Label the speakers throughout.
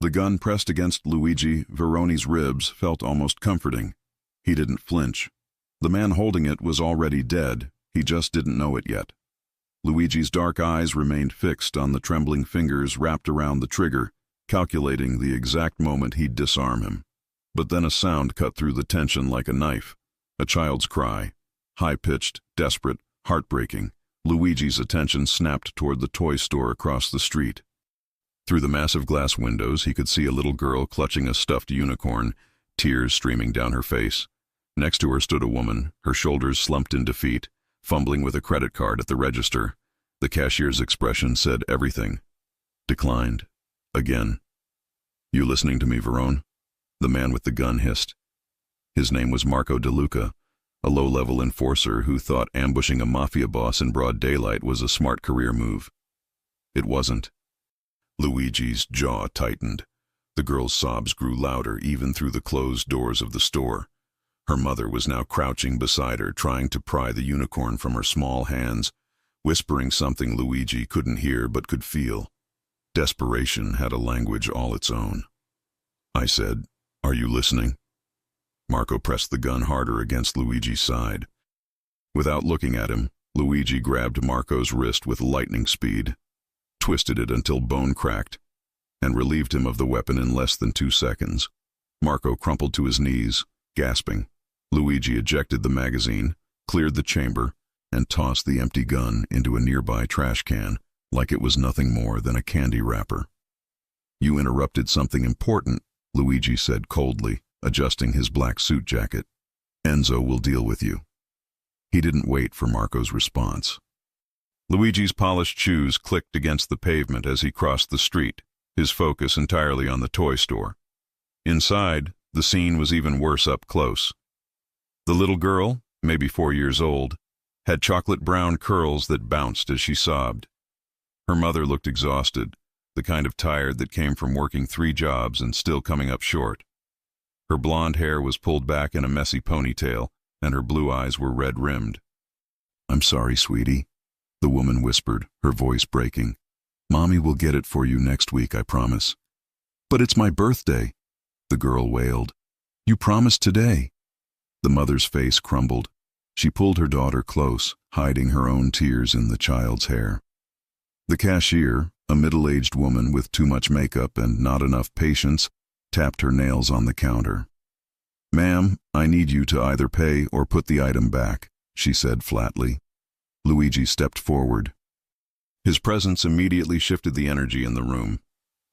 Speaker 1: The gun pressed against Luigi Veroni's ribs felt almost comforting. He didn't flinch. The man holding it was already dead, he just didn't know it yet. Luigi's dark eyes remained fixed on the trembling fingers wrapped around the trigger, calculating the exact moment he'd disarm him. But then a sound cut through the tension like a knife. A child's cry. High-pitched, desperate, heartbreaking. Luigi's attention snapped toward the toy store across the street. Through the massive glass windows, he could see a little girl clutching a stuffed unicorn, tears streaming down her face. Next to her stood a woman, her shoulders slumped in defeat, fumbling with a credit card at the register. The cashier's expression said everything. Declined. Again. "You listening to me, Verone?" The man with the gun hissed. His name was Marco DeLuca, a low-level enforcer who thought ambushing a Mafia boss in broad daylight was a smart career move. It wasn't. Luigi's jaw tightened. The girl's sobs grew louder even through the closed doors of the store. Her mother was now crouching beside her, trying to pry the unicorn from her small hands, whispering something Luigi couldn't hear but could feel. Desperation had a language all its own. I said, "Are you listening?" Marco pressed the gun harder against Luigi's side. Without looking at him, Luigi grabbed Marco's wrist with lightning speed, twisted it until bone cracked, and relieved him of the weapon in less than 2 seconds. Marco crumpled to his knees, gasping. Luigi ejected the magazine, cleared the chamber, and tossed the empty gun into a nearby trash can like it was nothing more than a candy wrapper. "You interrupted something important," Luigi said coldly, adjusting his black suit jacket. "Enzo will deal with you." He didn't wait for Marco's response. Luigi's polished shoes clicked against the pavement as he crossed the street, his focus entirely on the toy store. Inside, the scene was even worse up close. The little girl, maybe 4 years old, had chocolate-brown curls that bounced as she sobbed. Her mother looked exhausted, the kind of tired that came from working 3 jobs and still coming up short. Her blonde hair was pulled back in a messy ponytail, and her blue eyes were red-rimmed. "I'm sorry, sweetie," the woman whispered, her voice breaking. "Mommy will get it for you next week, I promise." "But it's my birthday," the girl wailed. "You promised today." The mother's face crumbled. She pulled her daughter close, hiding her own tears in the child's hair. The cashier, a middle-aged woman with too much makeup and not enough patience, tapped her nails on the counter. "Ma'am, I need you to either pay or put the item back," she said flatly. Luigi stepped forward. His presence immediately shifted the energy in the room.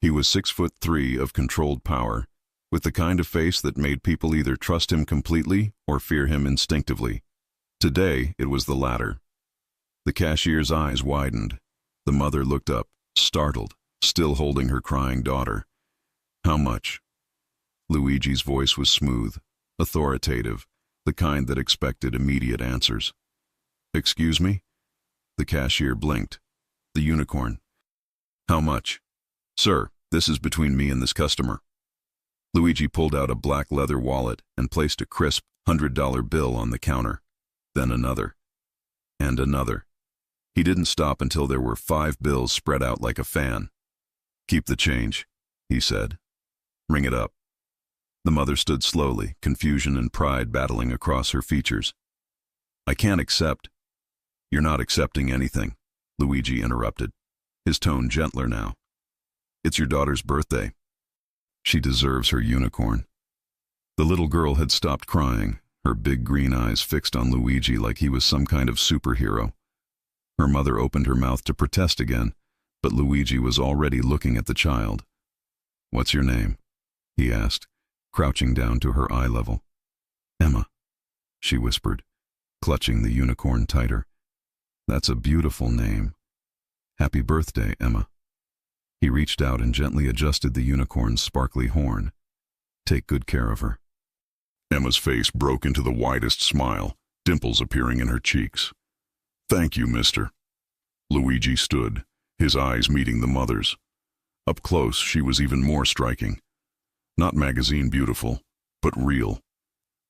Speaker 1: He was 6'3" of controlled power, with the kind of face that made people either trust him completely or fear him instinctively. Today, it was the latter. The cashier's eyes widened. The mother looked up, startled, still holding her crying daughter. "How much?" Luigi's voice was smooth, authoritative, the kind that expected immediate answers. "Excuse me?" The cashier blinked. "The unicorn." "How much?" "Sir, this is between me and this customer." Luigi pulled out a black leather wallet and placed a crisp $100 bill on the counter. Then another. And another. He didn't stop until there were 5 bills spread out like a fan. "Keep the change," he said. "Ring it up." The mother stood slowly, confusion and pride battling across her features. "I can't accept." "You're not accepting anything," Luigi interrupted, his tone gentler now. "It's your daughter's birthday. She deserves her unicorn." The little girl had stopped crying, her big green eyes fixed on Luigi like he was some kind of superhero. Her mother opened her mouth to protest again, but Luigi was already looking at the child. "What's your name?" he asked, crouching down to her eye level. "Emma," she whispered, clutching the unicorn tighter. "That's a beautiful name. Happy birthday, Emma." He reached out and gently adjusted the unicorn's sparkly horn. "Take good care of her." Emma's face broke into the widest smile, dimples appearing in her cheeks. "Thank you, mister." Luigi stood, his eyes meeting the mother's. Up close, she was even more striking. Not magazine beautiful, but real.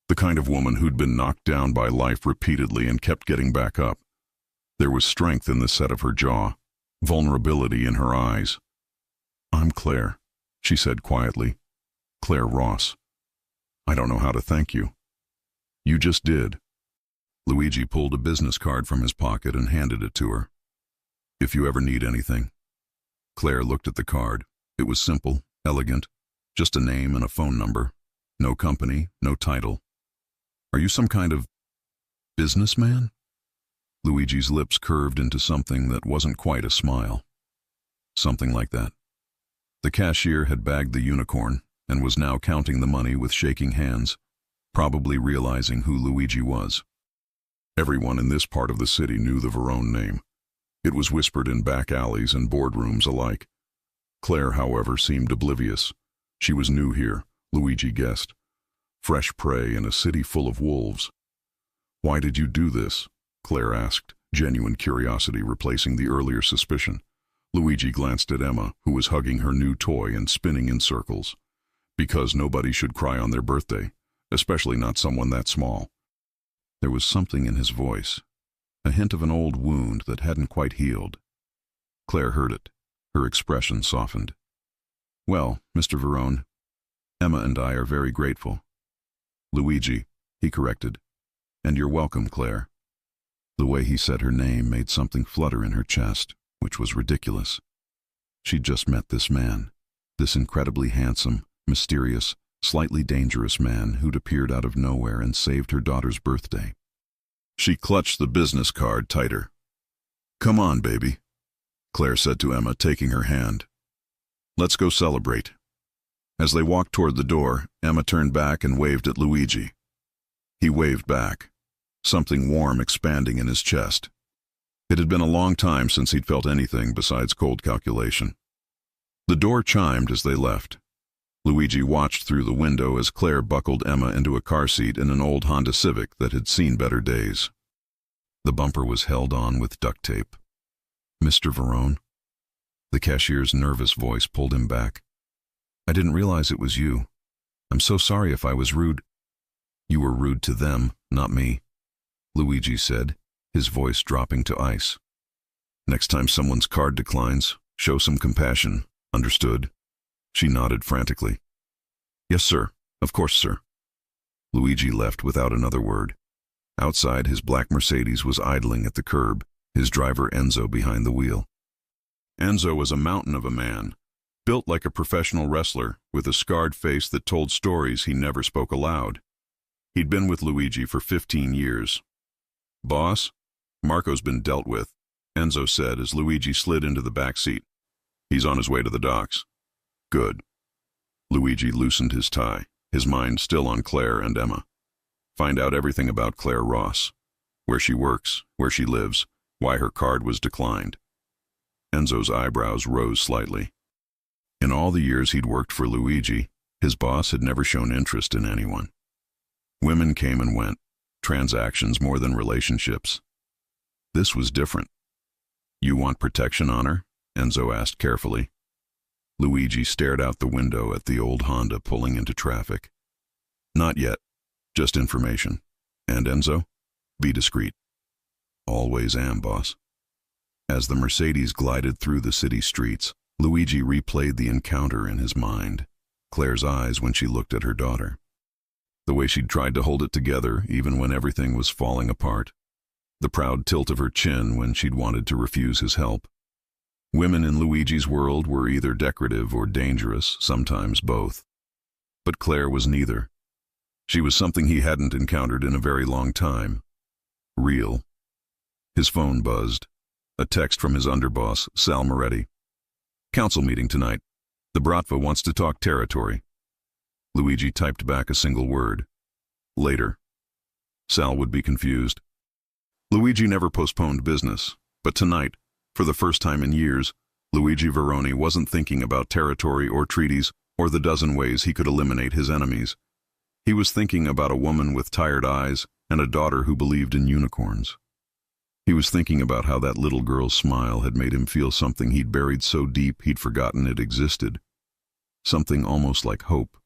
Speaker 1: The kind of woman who'd been knocked down by life repeatedly and kept getting back up. There was strength in the set of her jaw, vulnerability in her eyes. "I'm Claire," she said quietly. Claire Ross. I don't know how to thank you. You just did. Luigi pulled a business card from his pocket and handed it to her. If you ever need anything. Claire looked at the card. It was simple, elegant, just a name and a phone number. No company, no title. Are you some kind of businessman? Luigi's lips curved into something that wasn't quite a smile. Something like that. The cashier had bagged the unicorn and was now counting the money with shaking hands, probably realizing who Luigi was. Everyone in this part of the city knew the Verone name. It was whispered in back alleys and boardrooms alike. Claire, however, seemed oblivious. She was new here, Luigi guessed. Fresh prey in a city full of wolves. Why did you do this? Claire asked, genuine curiosity replacing the earlier suspicion. Luigi glanced at Emma, who was hugging her new toy and spinning in circles. Because nobody should cry on their birthday, especially not someone that small. There was something in his voice, a hint of an old wound that hadn't quite healed. Claire heard it. Her expression softened. Well, Mr. Verone, Emma and I are very grateful. Luigi, he corrected. And you're welcome, Claire. The way he said her name made something flutter in her chest, which was ridiculous. She'd just met this man, this incredibly handsome, mysterious, slightly dangerous man who'd appeared out of nowhere and saved her daughter's birthday. She clutched the business card tighter. Come on, baby, Claire said to Emma, taking her hand. Let's go celebrate. As they walked toward the door, Emma turned back and waved at Luigi. He waved back, something warm expanding in his chest. It had been a long time since he'd felt anything besides cold calculation. The door chimed as they left. Luigi watched through the window as Claire buckled Emma into a car seat in an old Honda Civic that had seen better days. The bumper was held on with duct tape. Mr. Verone? The cashier's nervous voice pulled him back. I didn't realize it was you. I'm so sorry if I was rude. You were rude to them, not me, Luigi said, his voice dropping to ice. Next time someone's card declines, show some compassion, understood? She nodded frantically. Yes, sir. Of course, sir. Luigi left without another word. Outside, his black Mercedes was idling at the curb, his driver Enzo behind the wheel. Enzo was a mountain of a man, built like a professional wrestler, with a scarred face that told stories he never spoke aloud. He'd been with Luigi for 15 years. Boss, Marco's been dealt with, Enzo said as Luigi slid into the back seat. He's on his way to the docks. Good. Luigi loosened his tie, his mind still on Claire and Emma. Find out everything about Claire Ross. Where she works, where she lives, why her card was declined. Enzo's eyebrows rose slightly. In all the years he'd worked for Luigi, his boss had never shown interest in anyone. Women came and went, transactions more than relationships. This was different. You want protection on her? Enzo asked carefully. Luigi stared out the window at the old Honda pulling into traffic. Not yet, just information. And Enzo? Be discreet. Always am, boss. As the Mercedes glided through the city streets, Luigi replayed the encounter in his mind. Claire's eyes when she looked at her daughter. The way she'd tried to hold it together even when everything was falling apart. The proud tilt of her chin when she'd wanted to refuse his help. Women in Luigi's world were either decorative or dangerous, sometimes both. But Claire was neither. She was something he hadn't encountered in a very long time. Real. His phone buzzed. A text from his underboss, Sal Moretti. Council meeting tonight. The Bratva wants to talk territory. Luigi typed back a single word. Later. Sal would be confused. Luigi never postponed business, but tonight, for the first time in years, Luigi Verone wasn't thinking about territory or treaties or the dozen ways he could eliminate his enemies. He was thinking about a woman with tired eyes and a daughter who believed in unicorns. He was thinking about how that little girl's smile had made him feel something he'd buried so deep he'd forgotten it existed. Something almost like hope.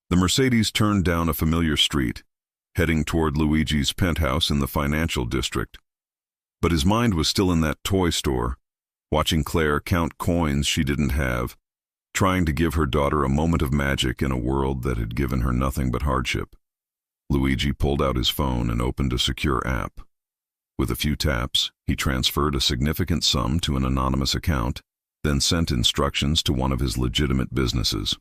Speaker 1: The Mercedes turned down a familiar street, heading toward Luigi's penthouse in the financial district. But his mind was still in that toy store, watching Claire count coins she didn't have, trying to give her daughter a moment of magic in a world that had given her nothing but hardship. Luigi pulled out his phone and opened a secure app. With a few taps, he transferred a significant sum to an anonymous account, then sent instructions to one of his legitimate businesses.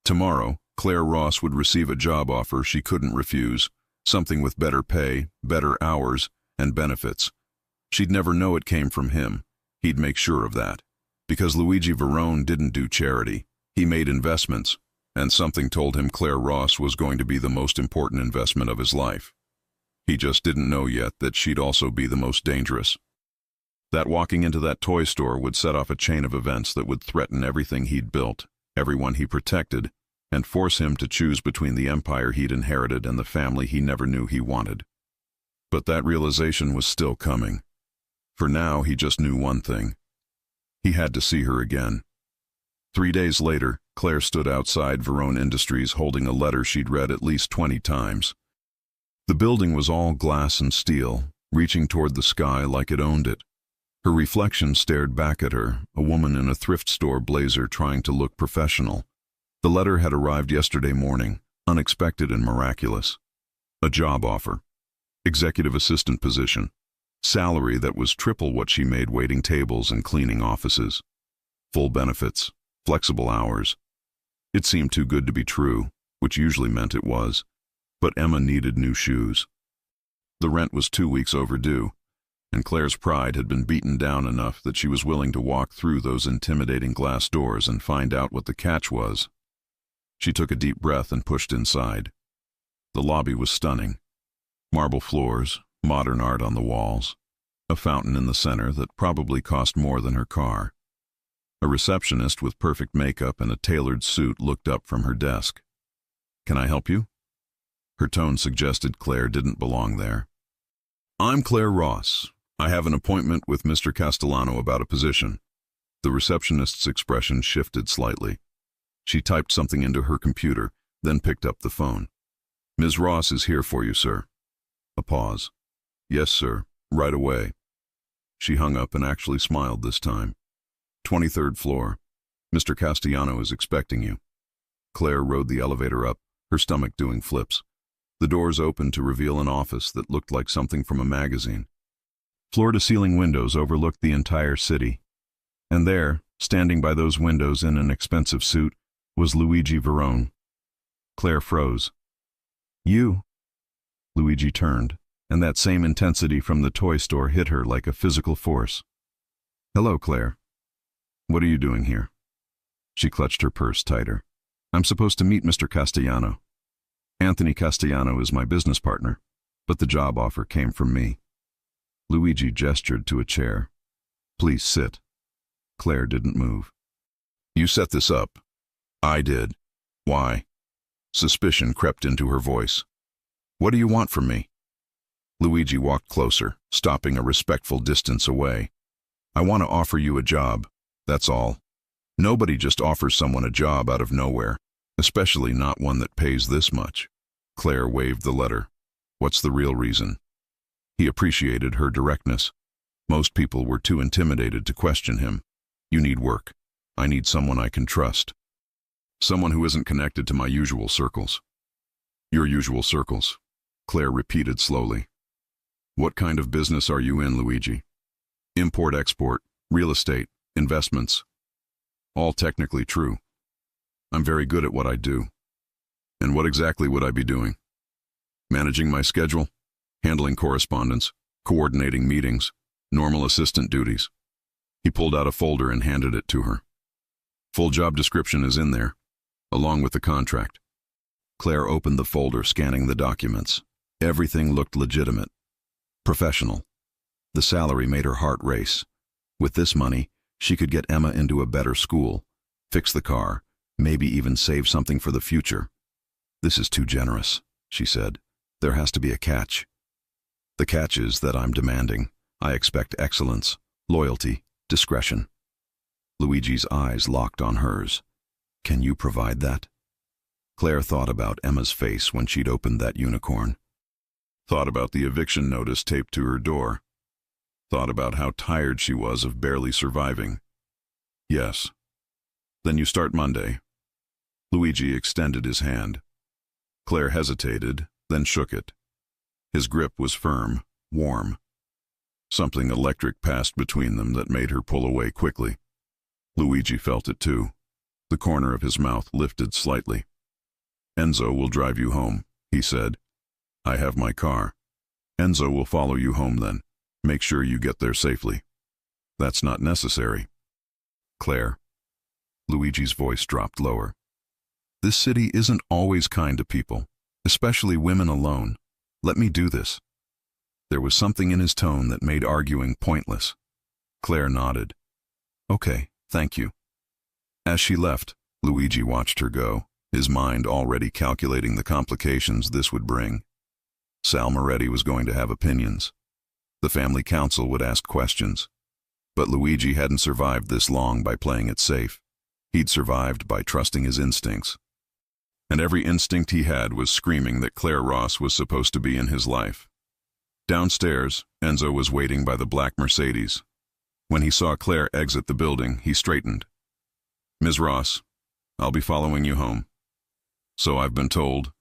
Speaker 1: Tomorrow, Claire Ross would receive a job offer she couldn't refuse, something with better pay, better hours, and benefits. She'd never know it came from him. He'd make sure of that. Because Luigi Verone didn't do charity, he made investments, and something told him Claire Ross was going to be the most important investment of his life. He just didn't know yet that she'd also be the most dangerous. That walking into that toy store would set off a chain of events that would threaten everything he'd built, everyone he protected, and force him to choose between the empire he'd inherited and the family he never knew he wanted. But that realization was still coming. For now, he just knew one thing. He had to see her again. 3 days later, Claire stood outside Verone Industries holding a letter she'd read at least 20 times. The building was all glass and steel, reaching toward the sky like it owned it. Her reflection stared back at her, a woman in a thrift store blazer trying to look professional. The letter had arrived yesterday morning, unexpected and miraculous. A job offer. Executive assistant position. Salary that was triple what she made waiting tables and cleaning offices. Full benefits. Flexible hours. It seemed too good to be true, which usually meant it was. But Emma needed new shoes. The rent was 2 weeks overdue, and Claire's pride had been beaten down enough that she was willing to walk through those intimidating glass doors and find out what the catch was. She took a deep breath and pushed inside. The lobby was stunning. Marble floors, modern art on the walls, a fountain in the center that probably cost more than her car. A receptionist with perfect makeup and a tailored suit looked up from her desk. "Can I help you?" Her tone suggested Claire didn't belong there. "I'm Claire Ross. I have an appointment with Mr. Castellano about a position." The receptionist's expression shifted slightly. She typed something into her computer, then picked up the phone. "Ms. Ross is here for you, sir." A pause. "Yes, sir. Right away." She hung up and actually smiled this time. 23rd floor. "Mr. Castellano is expecting you." Claire rode the elevator up, her stomach doing flips. The doors opened to reveal an office that looked like something from a magazine. Floor-to-ceiling windows overlooked the entire city. And there, standing by those windows in an expensive suit, was Luigi Verone. Claire froze. "You?" Luigi turned, and that same intensity from the toy store hit her like a physical force. "Hello, Claire. What are you doing here?" She clutched her purse tighter. "I'm supposed to meet Mr. Castellano. Anthony Castellano is my business partner, but the job offer came from me." Luigi gestured to a chair. "Please sit." Claire didn't move. "You set this up." "I did." "Why?" Suspicion crept into her voice. "What do you want from me?" Luigi walked closer, stopping a respectful distance away. "I want to offer you a job, that's all. Nobody just offers someone a job out of nowhere, especially not one that pays this much." Claire waved the letter. "What's the real reason?" He appreciated her directness. Most people were too intimidated to question him. "You need work. I need someone I can trust. Someone who isn't connected to my usual circles." "Your usual circles," Claire repeated slowly. "What kind of business are you in, Luigi?" "Import-export, real estate, investments." "All technically true. I'm very good at what I do." "And what exactly would I be doing?" "Managing my schedule, handling correspondence, coordinating meetings, normal assistant duties." He pulled out a folder and handed it to her. "Full job description is in there, along with the contract." Claire opened the folder, scanning the documents. Everything looked legitimate, professional. The salary made her heart race. With this money, she could get Emma into a better school, fix the car, maybe even save something for the future. "This is too generous," she said. "There has to be a catch." "The catch is that I'm demanding. I expect excellence, loyalty, discretion." Luigi's eyes locked on hers. "Can you provide that?" Claire thought about Emma's face when she'd opened that unicorn. Thought about the eviction notice taped to her door. Thought about how tired she was of barely surviving. "Yes." Then you start Monday. Luigi extended his hand. Claire hesitated, then shook it. His grip was firm, warm. Something electric passed between them that made her pull away quickly. Luigi felt it too. The corner of his mouth lifted slightly. Enzo will drive you home, he said. I have my car. Enzo will follow you home then. Make sure you get there safely. That's not necessary. Claire. Luigi's voice dropped lower. This city isn't always kind to people, especially women alone. Let me do this. There was something in his tone that made arguing pointless. Claire nodded. Okay, thank you. As she left, Luigi watched her go, his mind already calculating the complications this would bring. Sal Moretti was going to have opinions. The family council would ask questions. But Luigi hadn't survived this long by playing it safe. He'd survived by trusting his instincts. And every instinct he had was screaming that Claire Ross was supposed to be in his life. Downstairs, Enzo was waiting by the black Mercedes. When he saw Claire exit the building, he straightened. Ms. Ross, I'll be following you home. So I've been told.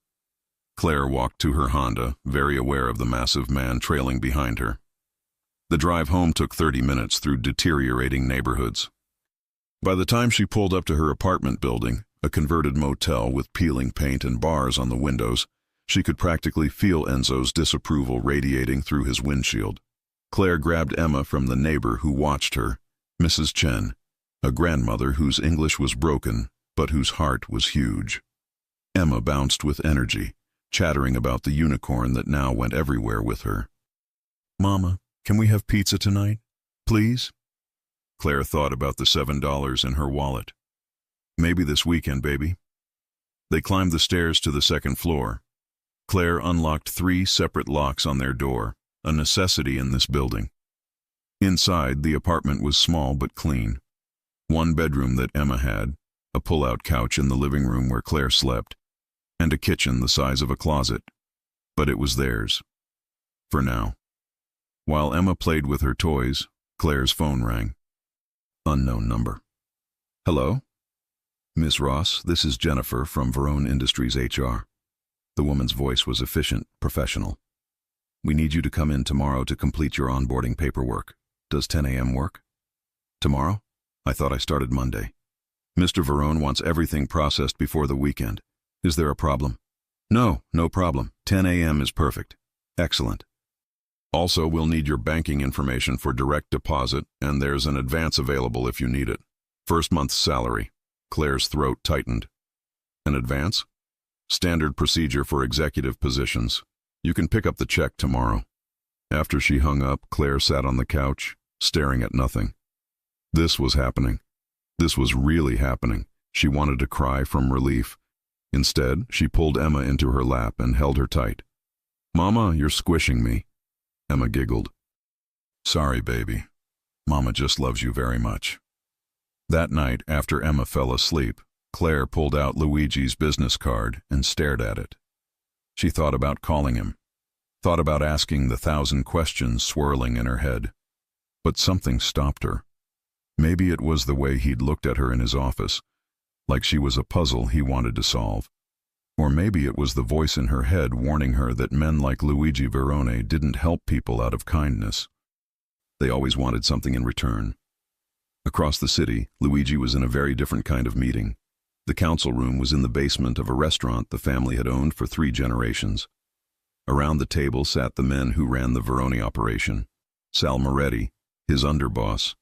Speaker 1: Claire walked to her Honda, very aware of the massive man trailing behind her. The drive home took 30 minutes through deteriorating neighborhoods. By the time she pulled up to her apartment building, a converted motel with peeling paint and bars on the windows, she could practically feel Enzo's disapproval radiating through his windshield. Claire grabbed Emma from the neighbor who watched her, Mrs. Chen, a grandmother whose English was broken, but whose heart was huge. Emma bounced with energy, chattering about the unicorn that now went everywhere with her. Mama, can we have pizza tonight? Please? Claire thought about the $7 in her wallet. Maybe this weekend, baby. They climbed the stairs to the second floor. Claire unlocked 3 separate locks on their door, a necessity in this building. Inside, the apartment was small but clean. One bedroom that Emma had, a pull-out couch in the living room where Claire slept, and a kitchen the size of a closet. But it was theirs. For now. While Emma played with her toys, Claire's phone rang. Unknown number. Hello? Miss Ross, this is Jennifer from Verone Industries HR. The woman's voice was efficient, professional. We need you to come in tomorrow to complete your onboarding paperwork. Does 10 a.m. work? Tomorrow? I thought I started Monday. Mr. Verone wants everything processed before the weekend. Is there a problem? No, no problem. 10 a.m. is perfect. Excellent. Also, we'll need your banking information for direct deposit, and there's an advance available if you need it. First month's salary. Claire's throat tightened. An advance? Standard procedure for executive positions. You can pick up the check tomorrow. After she hung up, Claire sat on the couch, staring at nothing. This was happening. This was really happening. She wanted to cry from relief. Instead, she pulled Emma into her lap and held her tight. Mama, you're squishing me. Emma giggled. Sorry, baby. Mama just loves you very much. That night, after Emma fell asleep, Claire pulled out Luigi's business card and stared at it. She thought about calling him, thought about asking the 1,000 questions swirling in her head. But something stopped her. Maybe it was the way he'd looked at her in his office, like she was a puzzle he wanted to solve. Or maybe it was the voice in her head warning her that men like Luigi Verone didn't help people out of kindness. They always wanted something in return. Across the city, Luigi was in a very different kind of meeting. The council room was in the basement of a restaurant the family had owned for 3 generations. Around the table sat the men who ran the Verone operation. Sal Moretti, his underboss.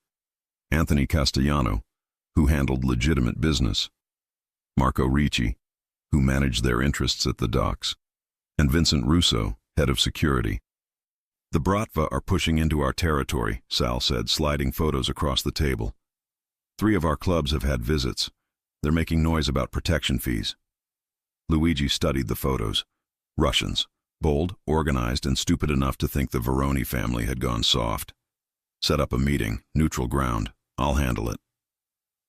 Speaker 1: Anthony Castellano, who handled legitimate business. Marco Ricci, who managed their interests at the docks. And Vincent Russo, head of security. The Bratva are pushing into our territory, Sal said, sliding photos across the table. 3 of our clubs have had visits. They're making noise about protection fees. Luigi studied the photos. Russians, bold, organized, and stupid enough to think the Verone family had gone soft. Set up a meeting, neutral ground. I'll handle it.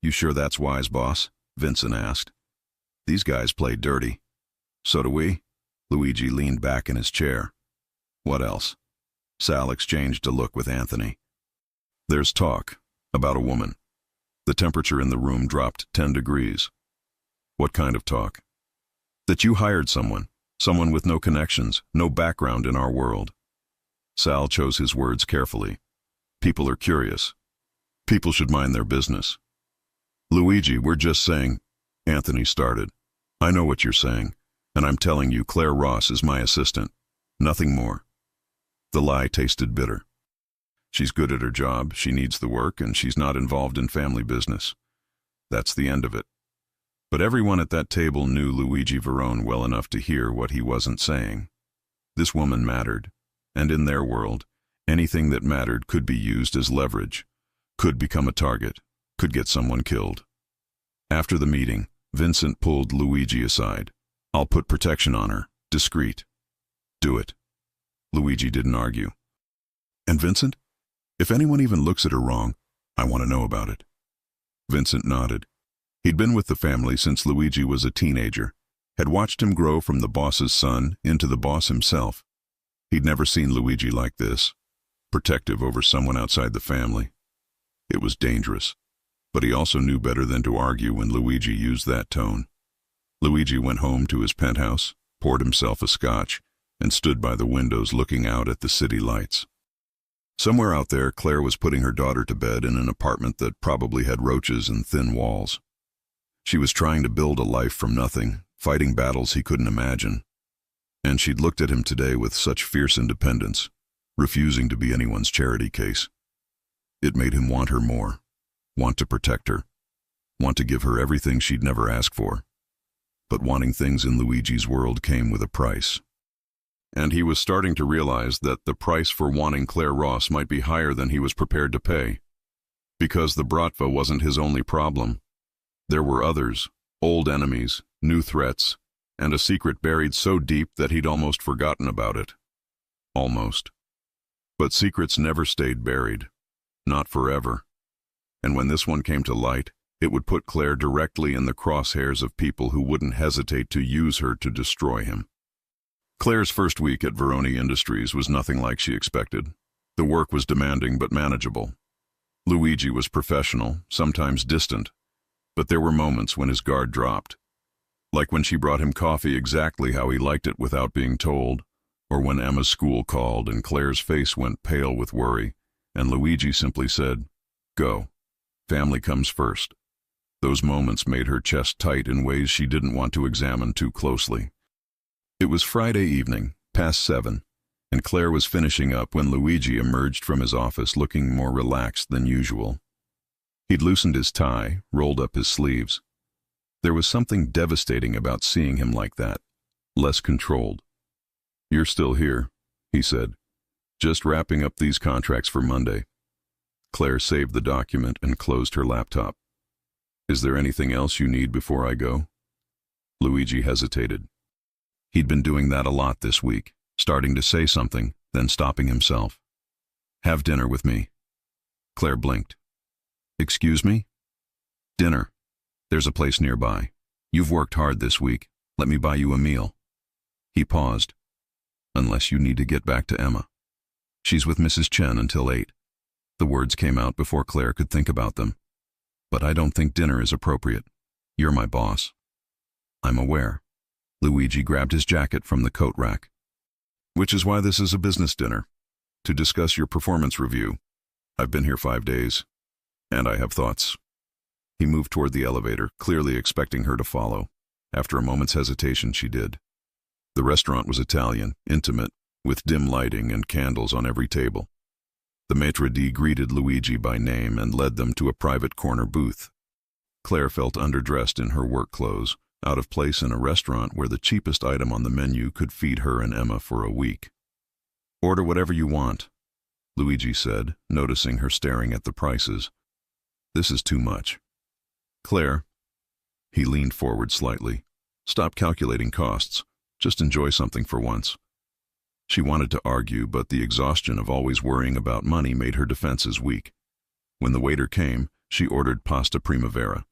Speaker 1: You sure that's wise, boss? Vincent asked. These guys play dirty. So do we. Luigi leaned back in his chair. What else? Sal exchanged a look with Anthony. There's talk about a woman. The temperature in the room dropped 10 degrees. What kind of talk? That you hired someone with no connections, no background in our world. Sal chose his words carefully. People are curious. People should mind their business. Luigi, we're just saying, Anthony started. I know what you're saying, and I'm telling you Claire Ross is my assistant. Nothing more. The lie tasted bitter. She's good at her job, she needs the work, and she's not involved in family business. That's the end of it. But everyone at that table knew Luigi Verone well enough to hear what he wasn't saying. This woman mattered, and in their world, anything that mattered could be used as leverage, could become a target, could get someone killed. After the meeting, Vincent pulled Luigi aside. I'll put protection on her, discreet. Do it. Luigi didn't argue. And Vincent? If anyone even looks at her wrong, I want to know about it. Vincent nodded. He'd been with the family since Luigi was a teenager, had watched him grow from the boss's son into the boss himself. He'd never seen Luigi like this, protective over someone outside the family. It was dangerous, but he also knew better than to argue when Luigi used that tone. Luigi went home to his penthouse, poured himself a scotch, and stood by the windows looking out at the city lights. Somewhere out there, Claire was putting her daughter to bed in an apartment that probably had roaches and thin walls. She was trying to build a life from nothing, fighting battles he couldn't imagine. And she'd looked at him today with such fierce independence, refusing to be anyone's charity case. It made him want her more, want to protect her, want to give her everything she'd never asked for. But wanting things in Luigi's world came with a price. And he was starting to realize that the price for wanting Claire Ross might be higher than he was prepared to pay. Because the Bratva wasn't his only problem. There were others, old enemies, new threats, and a secret buried so deep that he'd almost forgotten about it. Almost. But secrets never stayed buried. Not forever. And when this one came to light, it would put Claire directly in the crosshairs of people who wouldn't hesitate to use her to destroy him. Claire's first week at Verone Industries was nothing like she expected. The work was demanding but manageable. Luigi was professional, sometimes distant, but there were moments when his guard dropped. Like when she brought him coffee exactly how he liked it without being told, or when Emma's school called and Claire's face went pale with worry, and Luigi simply said, "Go. Family comes first." Those moments made her chest tight in ways she didn't want to examine too closely. It was Friday evening, past 7, and Claire was finishing up when Luigi emerged from his office looking more relaxed than usual. He'd loosened his tie, rolled up his sleeves. There was something devastating about seeing him like that, less controlled. "You're still here," he said. "Just wrapping up these contracts for Monday." Claire saved the document and closed her laptop. "Is there anything else you need before I go?" Luigi hesitated. He'd been doing that a lot this week, starting to say something, then stopping himself. "Have dinner with me." Claire blinked. "Excuse me?" "Dinner. There's a place nearby. You've worked hard this week. Let me buy you a meal." He paused. "Unless you need to get back to Emma. She's with Mrs. Chen until 8. The words came out before Claire could think about them. "But I don't think dinner is appropriate. You're my boss." "I'm aware." Luigi grabbed his jacket from the coat rack. "Which is why this is a business dinner. To discuss your performance review. I've been here 5 days. And I have thoughts." He moved toward the elevator, clearly expecting her to follow. After a moment's hesitation, she did. The restaurant was Italian, intimate, with dim lighting and candles on every table. The maitre d' greeted Luigi by name and led them to a private corner booth. Claire felt underdressed in her work clothes, out of place in a restaurant where the cheapest item on the menu could feed her and Emma for a week. "Order whatever you want," Luigi said, noticing her staring at the prices. "This is too much." "Claire," he leaned forward slightly, "stop calculating costs. Just enjoy something for once." She wanted to argue, but the exhaustion of always worrying about money made her defenses weak. When the waiter came, she ordered pasta primavera.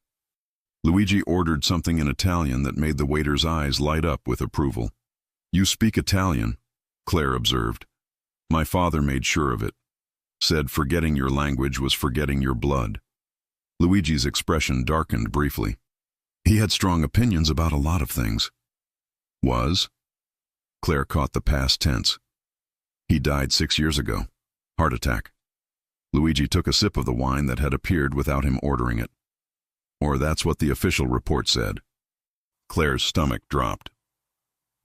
Speaker 1: Luigi ordered something in Italian that made the waiter's eyes light up with approval. "You speak Italian," Claire observed. "My father made sure of it. Said forgetting your language was forgetting your blood." Luigi's expression darkened briefly. He had strong opinions about a lot of things. Was? Claire caught the past tense. He died 6 years ago. Heart attack. Luigi took a sip of the wine that had appeared without him ordering it. Or that's what the official report said. Claire's stomach dropped.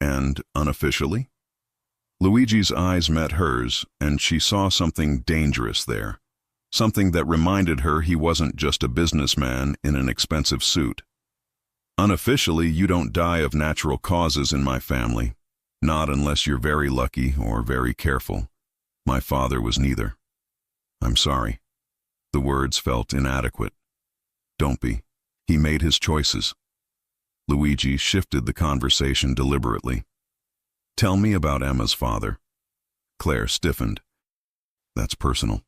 Speaker 1: And unofficially? Luigi's eyes met hers, and she saw something dangerous there. Something that reminded her he wasn't just a businessman in an expensive suit. Unofficially, you don't die of natural causes in my family. Not unless you're very lucky or very careful. My father was neither. I'm sorry. The words felt inadequate. Don't be. He made his choices. Luigi shifted the conversation deliberately. Tell me about Emma's father. Claire stiffened. That's personal.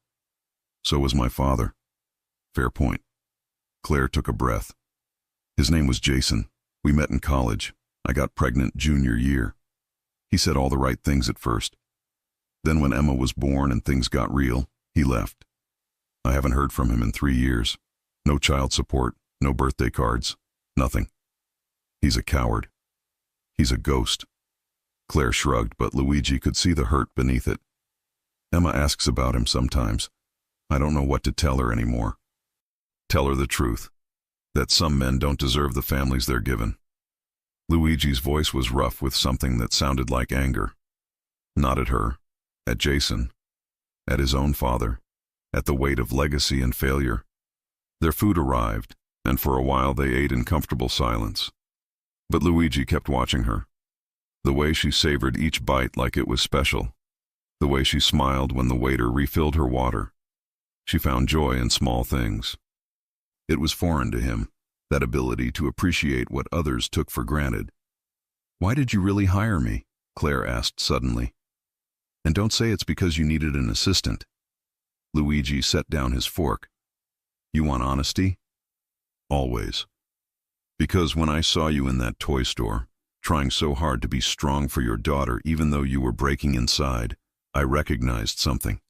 Speaker 1: So was my father. Fair point. Claire took a breath. His name was Jason. We met in college. I got pregnant junior year. He said all the right things at first. Then when Emma was born and things got real, he left. I haven't heard from him in 3 years. No child support, no birthday cards, nothing. He's a coward. He's a ghost. Claire shrugged, but Luigi could see the hurt beneath it. Emma asks about him sometimes. I don't know what to tell her anymore. Tell her the truth, that some men don't deserve the families they're given. Luigi's voice was rough with something that sounded like anger. Not at her, at Jason, at his own father, at the weight of legacy and failure. Their food arrived, and for a while they ate in comfortable silence. But Luigi kept watching her. The way she savored each bite like it was special. The way she smiled when the waiter refilled her water. She found joy in small things. It was foreign to him, that ability to appreciate what others took for granted. Why did you really hire me? Claire asked suddenly. And don't say it's because you needed an assistant. Luigi set down his fork. You want honesty? Always. Because when I saw you in that toy store, trying so hard to be strong for your daughter even though you were breaking inside, I recognized something.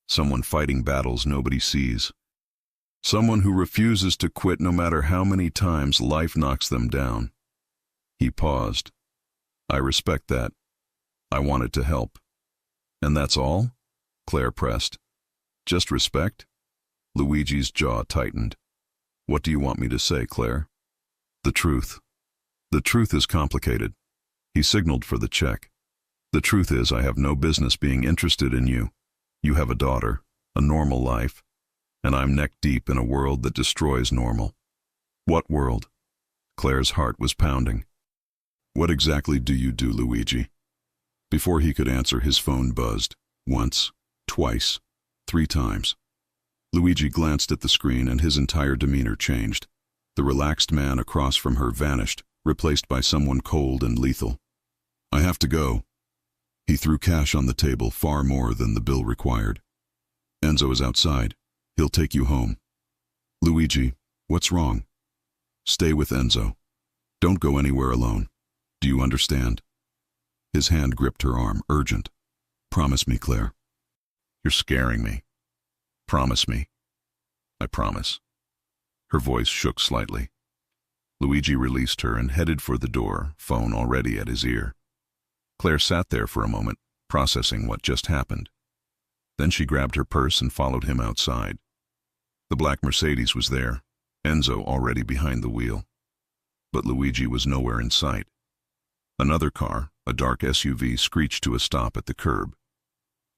Speaker 1: Someone fighting battles nobody sees. Someone who refuses to quit no matter how many times life knocks them down. He paused. I respect that. I wanted to help. And that's all? Claire pressed. Just respect? Luigi's jaw tightened. What do you want me to say, Claire? The truth. The truth is complicated. He signaled for the check. The truth is I have no business being interested in you. You have a daughter, a normal life, and I'm neck-deep in a world that destroys normal. What world? Claire's heart was pounding. What exactly do you do, Luigi? Before he could answer, his phone buzzed. Once, twice, 3 times. Luigi glanced at the screen and his entire demeanor changed. The relaxed man across from her vanished, replaced by someone cold and lethal. I have to go. He threw cash on the table, far more than the bill required. Enzo is outside. He'll take you home. Luigi, what's wrong? Stay with Enzo. Don't go anywhere alone. Do you understand? His hand gripped her arm, urgent. Promise me, Claire. You're scaring me. Promise me. I promise. Her voice shook slightly. Luigi released her and headed for the door, phone already at his ear. Claire sat there for a moment, processing what just happened. Then she grabbed her purse and followed him outside. The black Mercedes was there, Enzo already behind the wheel. But Luigi was nowhere in sight. Another car, a dark SUV, screeched to a stop at the curb.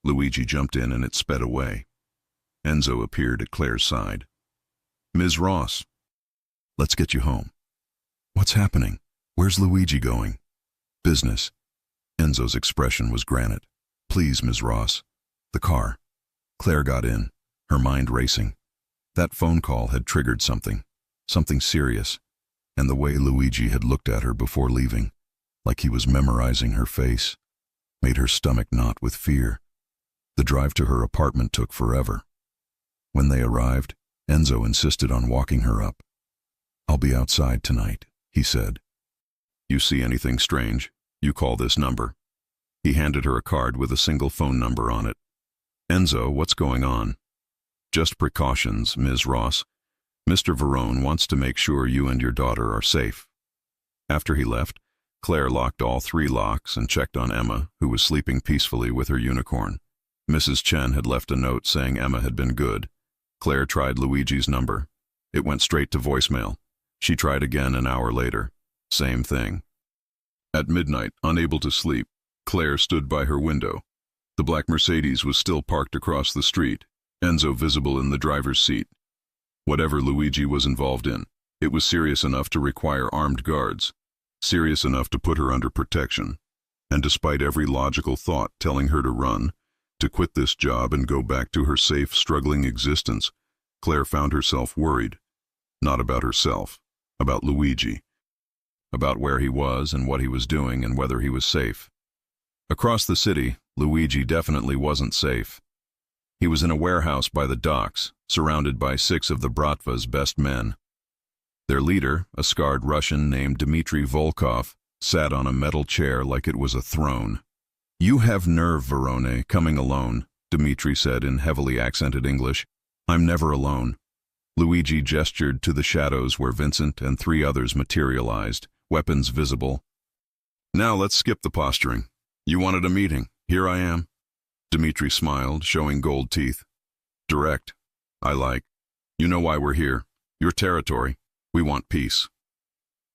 Speaker 1: Luigi jumped in and it sped away. Enzo appeared at Claire's side. Ms. Ross. Let's get you home. What's happening? Where's Luigi going? Business. Enzo's expression was granite. Please, Ms. Ross. The car. Claire got in, her mind racing. That phone call had triggered something serious, and the way Luigi had looked at her before leaving, like he was memorizing her face, made her stomach knot with fear. The drive to her apartment took forever. When they arrived, Enzo insisted on walking her up. I'll be outside tonight, he said. You see anything strange? You call this number. He handed her a card with a single phone number on it. Enzo, what's going on? Just precautions, Ms. Ross. Mr. Verone wants to make sure you and your daughter are safe." After he left, Claire locked all 3 locks and checked on Emma, who was sleeping peacefully with her unicorn. Mrs. Chen had left a note saying Emma had been good. Claire tried Luigi's number. It went straight to voicemail. She tried again an hour later. Same thing. At midnight, unable to sleep, Claire stood by her window. The black Mercedes was still parked across the street, Enzo visible in the driver's seat. Whatever Luigi was involved in, it was serious enough to require armed guards, serious enough to put her under protection. And despite every logical thought telling her to run, to quit this job and go back to her safe, struggling existence, Claire found herself worried. Not about herself, about Luigi. About where he was and what he was doing and whether he was safe. Across the city, Luigi definitely wasn't safe. He was in a warehouse by the docks, surrounded by 6 of the Bratva's best men. Their leader, a scarred Russian named Dmitry Volkov, sat on a metal chair like it was a throne. "You have nerve, Verone, coming alone," Dmitry said in heavily accented English. "I'm never alone." Luigi gestured to the shadows where Vincent and 3 others materialized, weapons visible. "Now let's skip the posturing. You wanted a meeting. Here I am." Dmitry smiled, showing gold teeth. "Direct. I like. You know why we're here. Your territory. We want peace."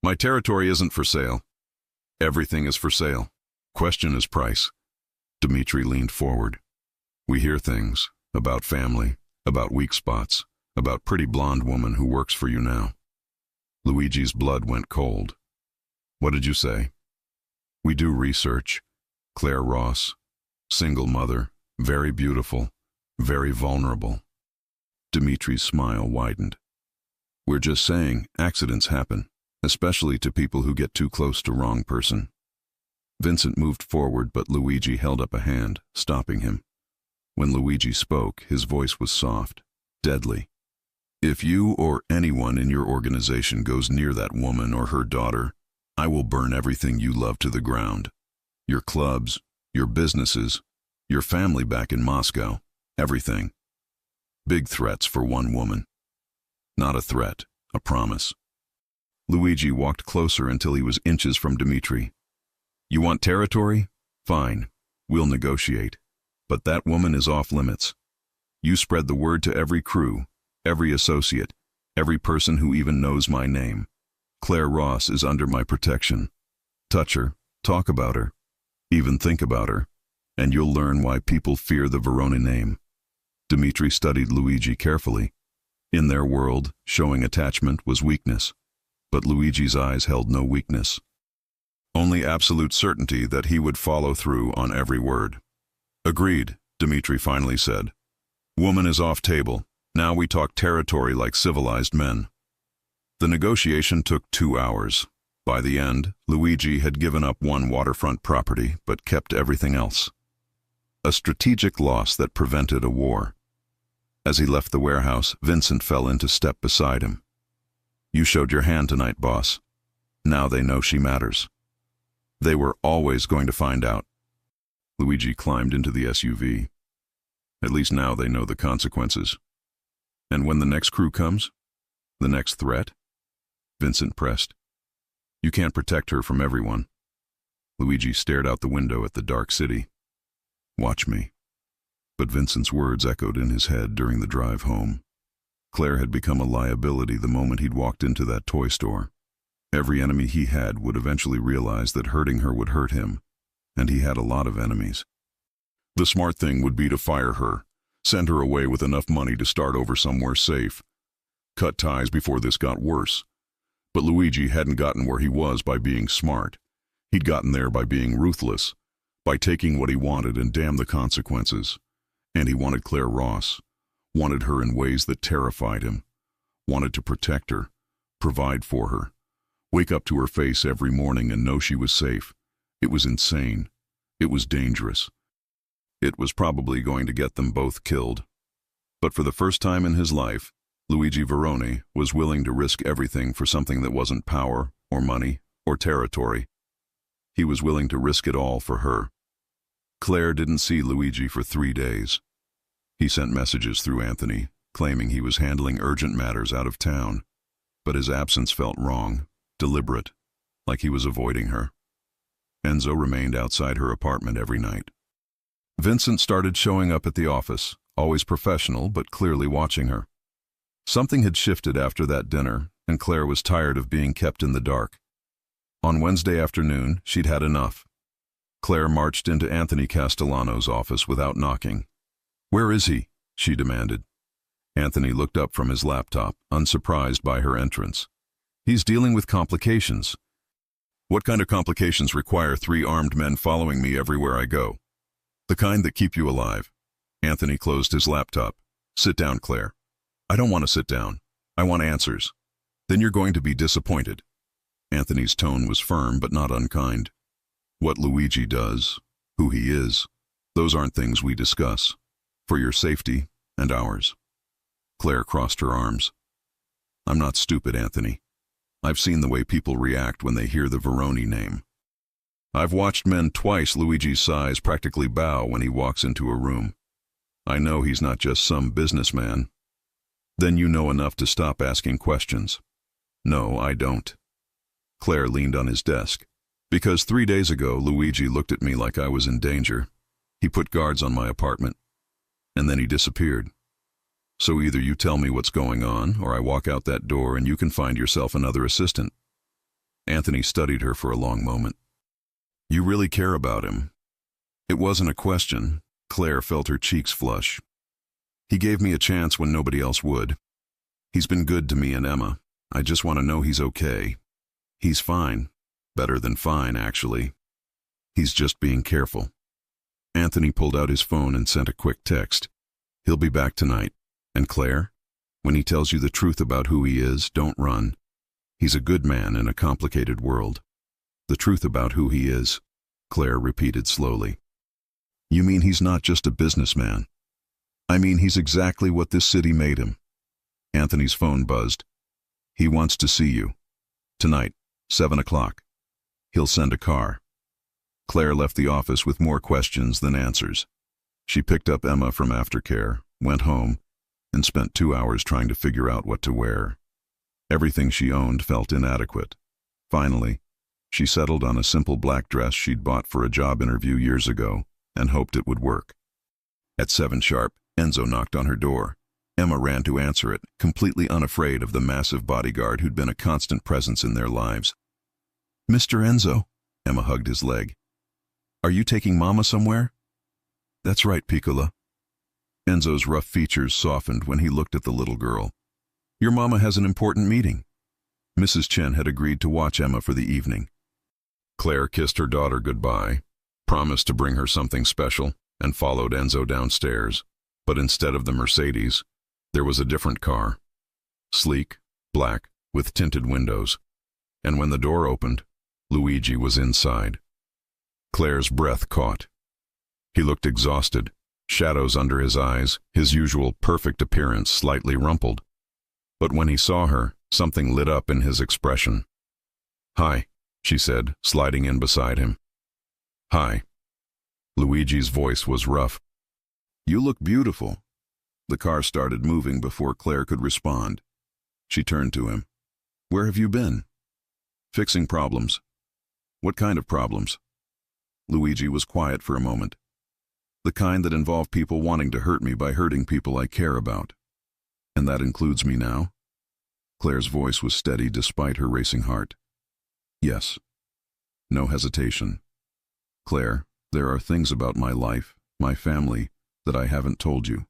Speaker 1: "My territory isn't for sale." "Everything is for sale. Question is price." Dmitry leaned forward. "We hear things about family, about weak spots, about pretty blonde woman who works for you now." Luigi's blood went cold. "What did you say?" "We do research. Claire Ross. Single mother, very beautiful, very vulnerable." Dmitry's smile widened. "We're just saying accidents happen, especially to people who get too close to wrong person." Vincent moved forward, but Luigi held up a hand, stopping him. When Luigi spoke, his voice was soft, deadly. "If you or anyone in your organization goes near that woman or her daughter, I will burn everything you love to the ground. Your clubs, your businesses, your family back in Moscow, everything. Big threats for one woman. Not a threat, a promise." Luigi walked closer until he was inches from Dmitry. "You want territory? Fine. We'll negotiate. But that woman is off limits. You spread the word to every crew, every associate, every person who even knows my name. Claire Ross is under my protection. Touch her, talk about her, even think about her, and you'll learn why people fear the Verone name." Dmitry studied Luigi carefully. In their world, showing attachment was weakness, but Luigi's eyes held no weakness. Only absolute certainty that he would follow through on every word. "Agreed," Dmitry finally said. "Woman is off table. Now we talk territory like civilized men." The negotiation took 2 hours. By the end, Luigi had given up 1 waterfront property, but kept everything else. A strategic loss that prevented a war. As he left the warehouse, Vincent fell into step beside him. "You showed your hand tonight, boss. Now they know she matters. They were always going to find out." Luigi climbed into the SUV. "At least now they know the consequences. And when the next crew comes? The next threat?" Vincent pressed. "You can't protect her from everyone." Luigi stared out the window at the dark city. "Watch me." But Vincent's words echoed in his head during the drive home. Claire had become a liability the moment he'd walked into that toy store. Every enemy he had would eventually realize that hurting her would hurt him, and he had a lot of enemies. The smart thing would be to fire her, send her away with enough money to start over somewhere safe. Cut ties before this got worse. But Luigi hadn't gotten where he was by being smart. He'd gotten there by being ruthless, by taking what he wanted and damn the consequences. And he wanted Claire Ross, wanted her in ways that terrified him, wanted to protect her, provide for her, wake up to her face every morning and know she was safe. It was insane. It was dangerous. It was probably going to get them both killed. But for the first time in his life, Luigi Verone was willing to risk everything for something that wasn't power, or money, or territory. He was willing to risk it all for her. Claire didn't see Luigi for 3 days. He sent messages through Anthony, claiming he was handling urgent matters out of town. But his absence felt wrong, deliberate, like he was avoiding her. Enzo remained outside her apartment every night. Vincent started showing up at the office, always professional but clearly watching her. Something had shifted after that dinner, and Claire was tired of being kept in the dark. On Wednesday afternoon, she'd had enough. Claire marched into Anthony Castellano's office without knocking. "Where is he?" she demanded. Anthony looked up from his laptop, unsurprised by her entrance. "He's dealing with complications." "What kind of complications require 3 armed men following me everywhere I go?" "The kind that keep you alive." Anthony closed his laptop. "Sit down, Claire." "I don't want to sit down. I want answers." "Then you're going to be disappointed." Anthony's tone was firm but not unkind. "What Luigi does, who he is, those aren't things we discuss. For your safety and ours." Claire crossed her arms. "I'm not stupid, Anthony. I've seen the way people react when they hear the Veroni name. I've watched men twice Luigi's size practically bow when he walks into a room. I know he's not just some businessman." "Then you know enough to stop asking questions." "No, I don't." Claire leaned on his desk. "Because 3 days ago, Luigi looked at me like I was in danger. He put guards on my apartment. And then he disappeared. So either you tell me what's going on, or I walk out that door and you can find yourself another assistant." Anthony studied her for a long moment. "You really care about him?" It wasn't a question. Claire felt her cheeks flush. "He gave me a chance when nobody else would. He's been good to me and Emma. I just want to know he's okay. He's fine. Better than fine, actually. He's just being careful." Anthony pulled out his phone and sent a quick text. "He'll be back tonight. And Claire, when he tells you the truth about who he is, don't run. He's a good man in a complicated world." "The truth about who he is," Claire repeated slowly. "You mean he's not just a businessman?" "I mean he's exactly what this city made him." Anthony's phone buzzed. "He wants to see you. Tonight, 7 o'clock. He'll send a car." Claire left the office with more questions than answers. She picked up Emma from aftercare, went home, and spent 2 hours trying to figure out what to wear. Everything she owned felt inadequate. Finally, she settled on a simple black dress she'd bought for a job interview years ago and hoped it would work. At 7 sharp, Enzo knocked on her door. Emma ran to answer it, completely unafraid of the massive bodyguard who'd been a constant presence in their lives. "Mr. Enzo," Emma hugged his leg. "Are you taking Mama somewhere?" "That's right, Piccola." Enzo's rough features softened when he looked at the little girl. "Your Mama has an important meeting." Mrs. Chen had agreed to watch Emma for the evening. Claire kissed her daughter goodbye, promised to bring her something special, and followed Enzo downstairs. But instead of the Mercedes, there was a different car. Sleek, black, with tinted windows. And when the door opened, Luigi was inside. Claire's breath caught. He looked exhausted, shadows under his eyes, his usual perfect appearance slightly rumpled. But when he saw her, something lit up in his expression. "Hi," she said, sliding in beside him. "Hi." Luigi's voice was rough. "You look beautiful." The car started moving before Claire could respond. She turned to him. "Where have you been?" "Fixing problems." "What kind of problems?" Luigi was quiet for a moment. "The kind that involve people wanting to hurt me by hurting people I care about." "And that includes me now?" Claire's voice was steady despite her racing heart. "Yes." No hesitation. "Claire, there are things about my life, my family, that I haven't told you.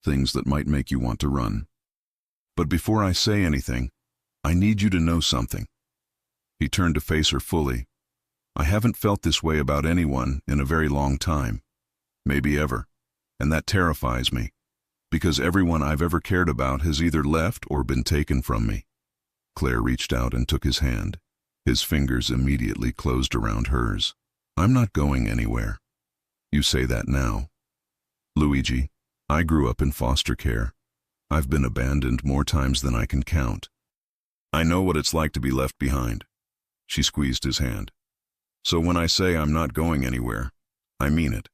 Speaker 1: Things that might make you want to run. But before I say anything, I need you to know something." He turned to face her fully. "I haven't felt this way about anyone in a very long time. Maybe ever. And that terrifies me. Because everyone I've ever cared about has either left or been taken from me." Claire reached out and took his hand. His fingers immediately closed around hers. "I'm not going anywhere." "You say that now." "Luigi, I grew up in foster care. I've been abandoned more times than I can count. I know what it's like to be left behind." She squeezed his hand. "So when I say I'm not going anywhere, I mean it.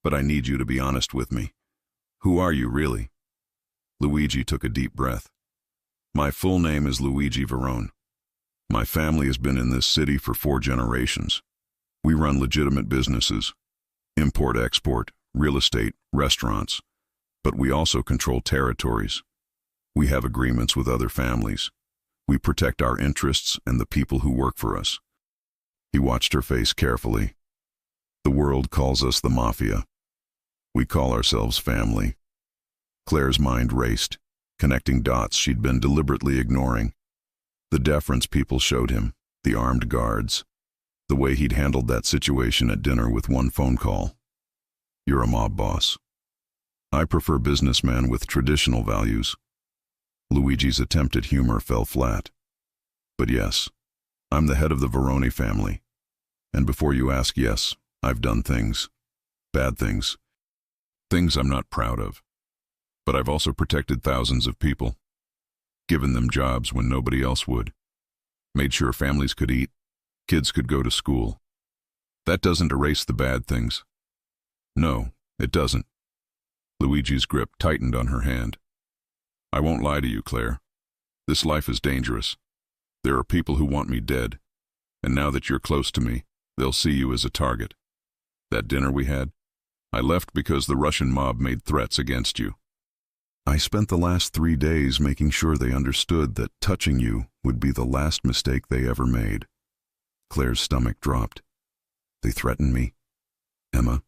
Speaker 1: But I need you to be honest with me. Who are you, really?" Luigi took a deep breath. My full name is Luigi Verone. My family has been in this city for 4 generations. We run legitimate businesses, import-export, real estate, restaurants, but we also control territories. We have agreements with other families. We protect our interests and the people who work for us. He watched her face carefully. The world calls us the Mafia. We call ourselves family. Claire's mind raced, connecting dots she'd been deliberately ignoring. The deference people showed him, the armed guards, the way he'd handled that situation at dinner with one phone call. You're a mob boss. I prefer businessmen with traditional values. Luigi's attempt at humor fell flat. But yes, I'm the head of the Verone family. And before you ask, yes, I've done things. Bad things. Things I'm not proud of. But I've also protected thousands of people. Given them jobs when nobody else would. Made sure families could eat, kids could go to school. That doesn't erase the bad things. No, it doesn't. Luigi's grip tightened on her hand. I won't lie to you, Claire. This life is dangerous. There are people who want me dead. And now that you're close to me, they'll see you as a target. That dinner we had, I left because the Russian mob made threats against you. I spent the last 3 days making sure they understood that touching you would be the last mistake they ever made. Claire's stomach dropped. They threatened me. Emma,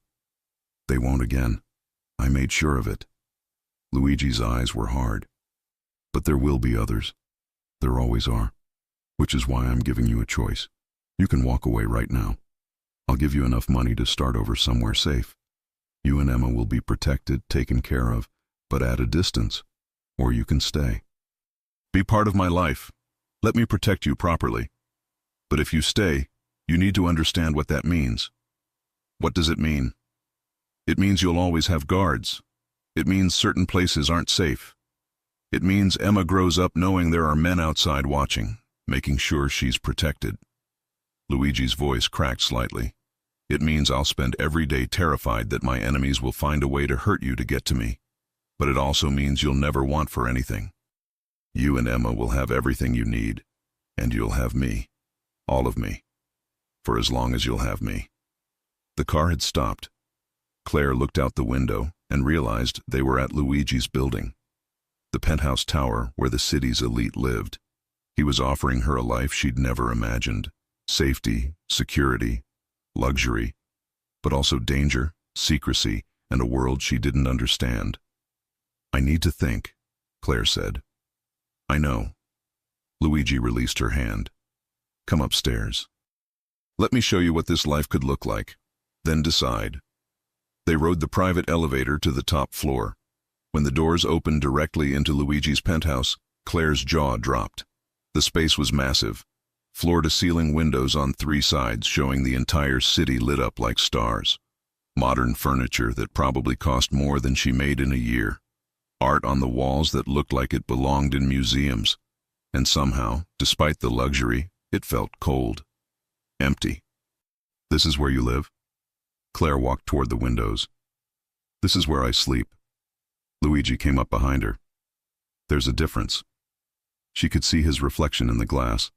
Speaker 1: they won't again. I made sure of it. Luigi's eyes were hard. But there will be others. There always are. Which is why I'm giving you a choice. You can walk away right now. I'll give you enough money to start over somewhere safe. You and Emma will be protected, taken care of, but at a distance. Or you can stay. Be part of my life. Let me protect you properly. But if you stay, you need to understand what that means. What does it mean? It means you'll always have guards. It means certain places aren't safe. It means Emma grows up knowing there are men outside watching, making sure she's protected. Luigi's voice cracked slightly. It means I'll spend every day terrified that my enemies will find a way to hurt you to get to me. But it also means you'll never want for anything. You and Emma will have everything you need, and you'll have me. All of me. For as long as you'll have me. The car had stopped. Claire looked out the window and realized they were at Luigi's building. The penthouse tower where the city's elite lived. He was offering her a life she'd never imagined. Safety, security, luxury, but also danger, secrecy, and a world she didn't understand. I need to think, Claire said. I know. Luigi released her hand. Come upstairs. Let me show you what this life could look like. Then decide. They rode the private elevator to the top floor. When the doors opened directly into Luigi's penthouse, Claire's jaw dropped. The space was massive. Floor-to-ceiling windows on 3 sides showing the entire city lit up like stars. Modern furniture that probably cost more than she made in a year. Art on the walls that looked like it belonged in museums. And somehow, despite the luxury, it felt cold. Empty. This is where you live? Claire walked toward the windows. This is where I sleep. Luigi came up behind her. There's a difference. She could see his reflection in the glass,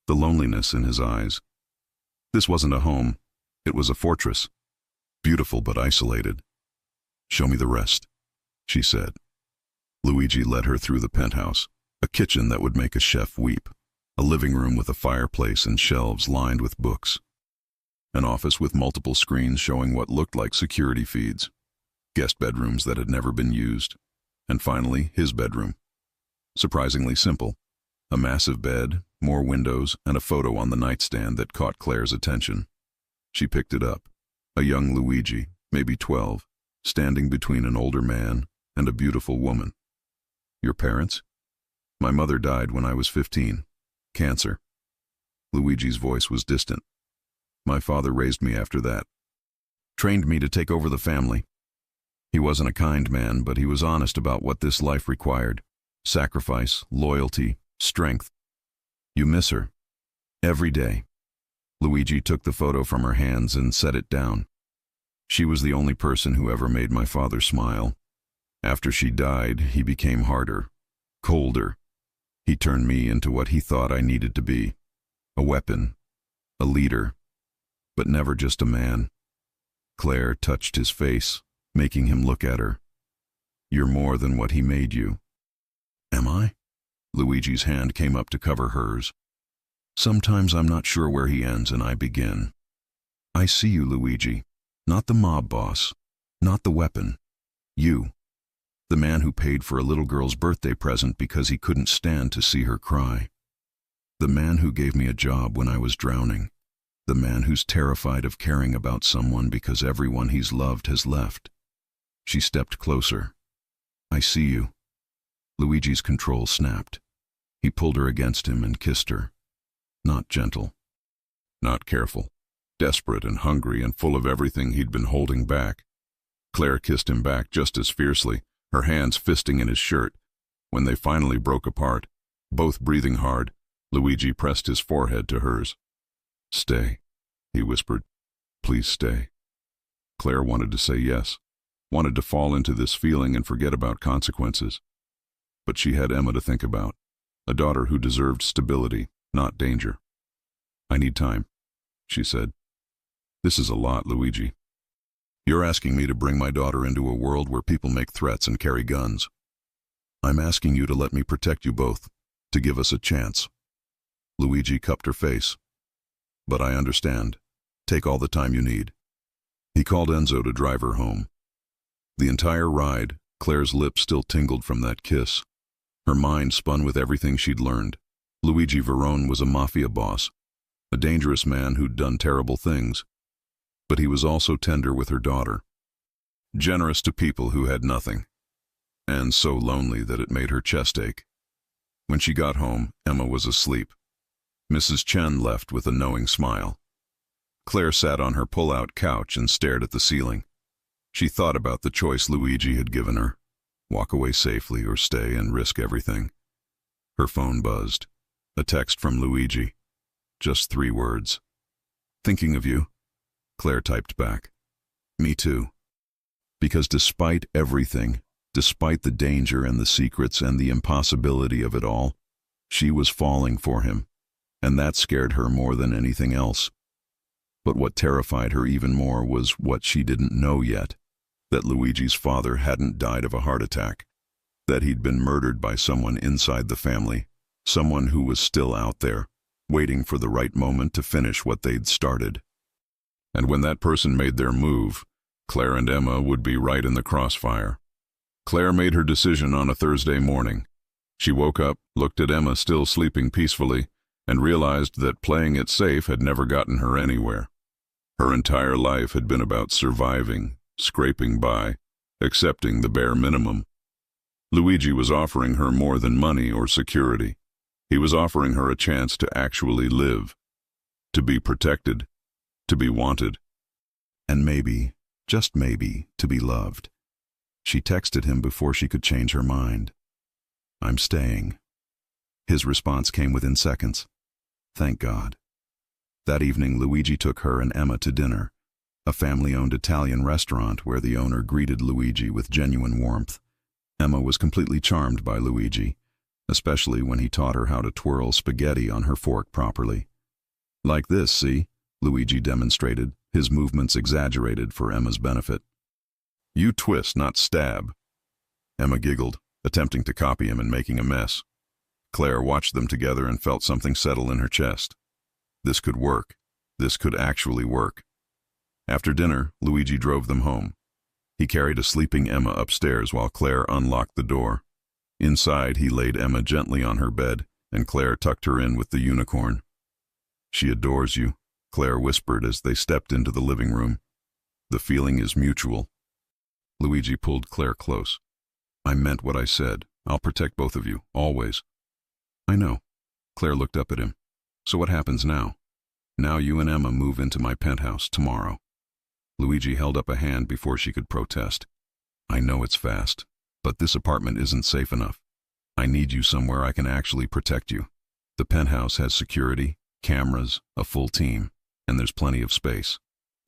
Speaker 1: the loneliness in his eyes. This wasn't a home. It was a fortress. Beautiful but isolated. Show me the rest, she said. Luigi led her through the penthouse, a kitchen that would make a chef weep, a living room with a fireplace and shelves lined with books, an office with multiple screens showing what looked like security feeds, guest bedrooms that had never been used, and finally his bedroom. Surprisingly simple. A massive bed, more windows, and a photo on the nightstand that caught Claire's attention. She picked it up. A young Luigi, maybe 12, standing between an older man and a beautiful woman. Your parents? My mother died when I was 15. Cancer. Luigi's voice was distant. My father raised me after that. Trained me to take over the family. He wasn't a kind man, but he was honest about what this life required. Sacrifice, loyalty, strength. You miss her. Every day. Luigi took the photo from her hands and set it down. She was the only person who ever made my father smile. After she died, he became harder, colder. He turned me into what he thought I needed to be. A weapon, a leader, but never just a man. Claire touched his face, making him look at her. You're more than what he made you. Am I? Luigi's hand came up to cover hers. Sometimes I'm not sure where he ends and I begin. I see you, Luigi. Not the mob boss. Not the weapon. You. The man who paid for a little girl's birthday present because he couldn't stand to see her cry. The man who gave me a job when I was drowning. The man who's terrified of caring about someone because everyone he's loved has left. She stepped closer. I see you. Luigi's control snapped. He pulled her against him and kissed her. Not gentle. Not careful. Desperate and hungry and full of everything he'd been holding back. Claire kissed him back just as fiercely, her hands fisting in his shirt. When they finally broke apart, both breathing hard, Luigi pressed his forehead to hers. Stay, he whispered. Please stay. Claire wanted to say yes, wanted to fall into this feeling and forget about consequences. But she had Emma to think about, a daughter who deserved stability, not danger. I need time, she said. This is a lot, Luigi. You're asking me to bring my daughter into a world where people make threats and carry guns. I'm asking you to let me protect you both, to give us a chance. Luigi cupped her face. But I understand. Take all the time you need. He called Enzo to drive her home. The entire ride, Claire's lips still tingled from that kiss. Her mind spun with everything she'd learned. Luigi Verone was a mafia boss, a dangerous man who'd done terrible things. But he was also tender with her daughter, generous to people who had nothing, and so lonely that it made her chest ache. When she got home, Emma was asleep. Mrs. Chen left with a knowing smile. Claire sat on her pull-out couch and stared at the ceiling. She thought about the choice Luigi had given her, walk away safely or stay and risk everything. Her phone buzzed. A text from Luigi. Just 3 words. Thinking of you. Claire typed back. Me too. Because despite everything, despite the danger and the secrets and the impossibility of it all, she was falling for him, and that scared her more than anything else. But what terrified her even more was what she didn't know yet, that Luigi's father hadn't died of a heart attack, that he'd been murdered by someone inside the family, someone who was still out there, waiting for the right moment to finish what they'd started. And when that person made their move, Claire and Emma would be right in the crossfire. Claire made her decision on a Thursday morning. She woke up, looked at Emma still sleeping peacefully, and realized that playing it safe had never gotten her anywhere. Her entire life had been about surviving, scraping by, accepting the bare minimum. Luigi was offering her more than money or security. He was offering her a chance to actually live, to be protected, to be wanted, and maybe, just maybe, to be loved. She texted him before she could change her mind. I'm staying. His response came within seconds. Thank God. That evening, Luigi took her and Emma to dinner, a family-owned Italian restaurant where the owner greeted Luigi with genuine warmth. Emma was completely charmed by Luigi, especially when he taught her how to twirl spaghetti on her fork properly. Like this, see? Luigi demonstrated, his movements exaggerated for Emma's benefit. You twist, not stab. Emma giggled, attempting to copy him and making a mess. Claire watched them together and felt something settle in her chest. This could work. This could actually work. After dinner, Luigi drove them home. He carried a sleeping Emma upstairs while Claire unlocked the door. Inside, he laid Emma gently on her bed, and Claire tucked her in with the unicorn. She adores you, Claire whispered as they stepped into the living room. The feeling is mutual. Luigi pulled Claire close. I meant what I said. I'll protect both of you, always. I know. Claire looked up at him. So what happens now? Now you and Emma move into my penthouse tomorrow. Luigi held up a hand before she could protest. I know it's fast, but this apartment isn't safe enough. I need you somewhere I can actually protect you. The penthouse has security, cameras, a full team, and there's plenty of space.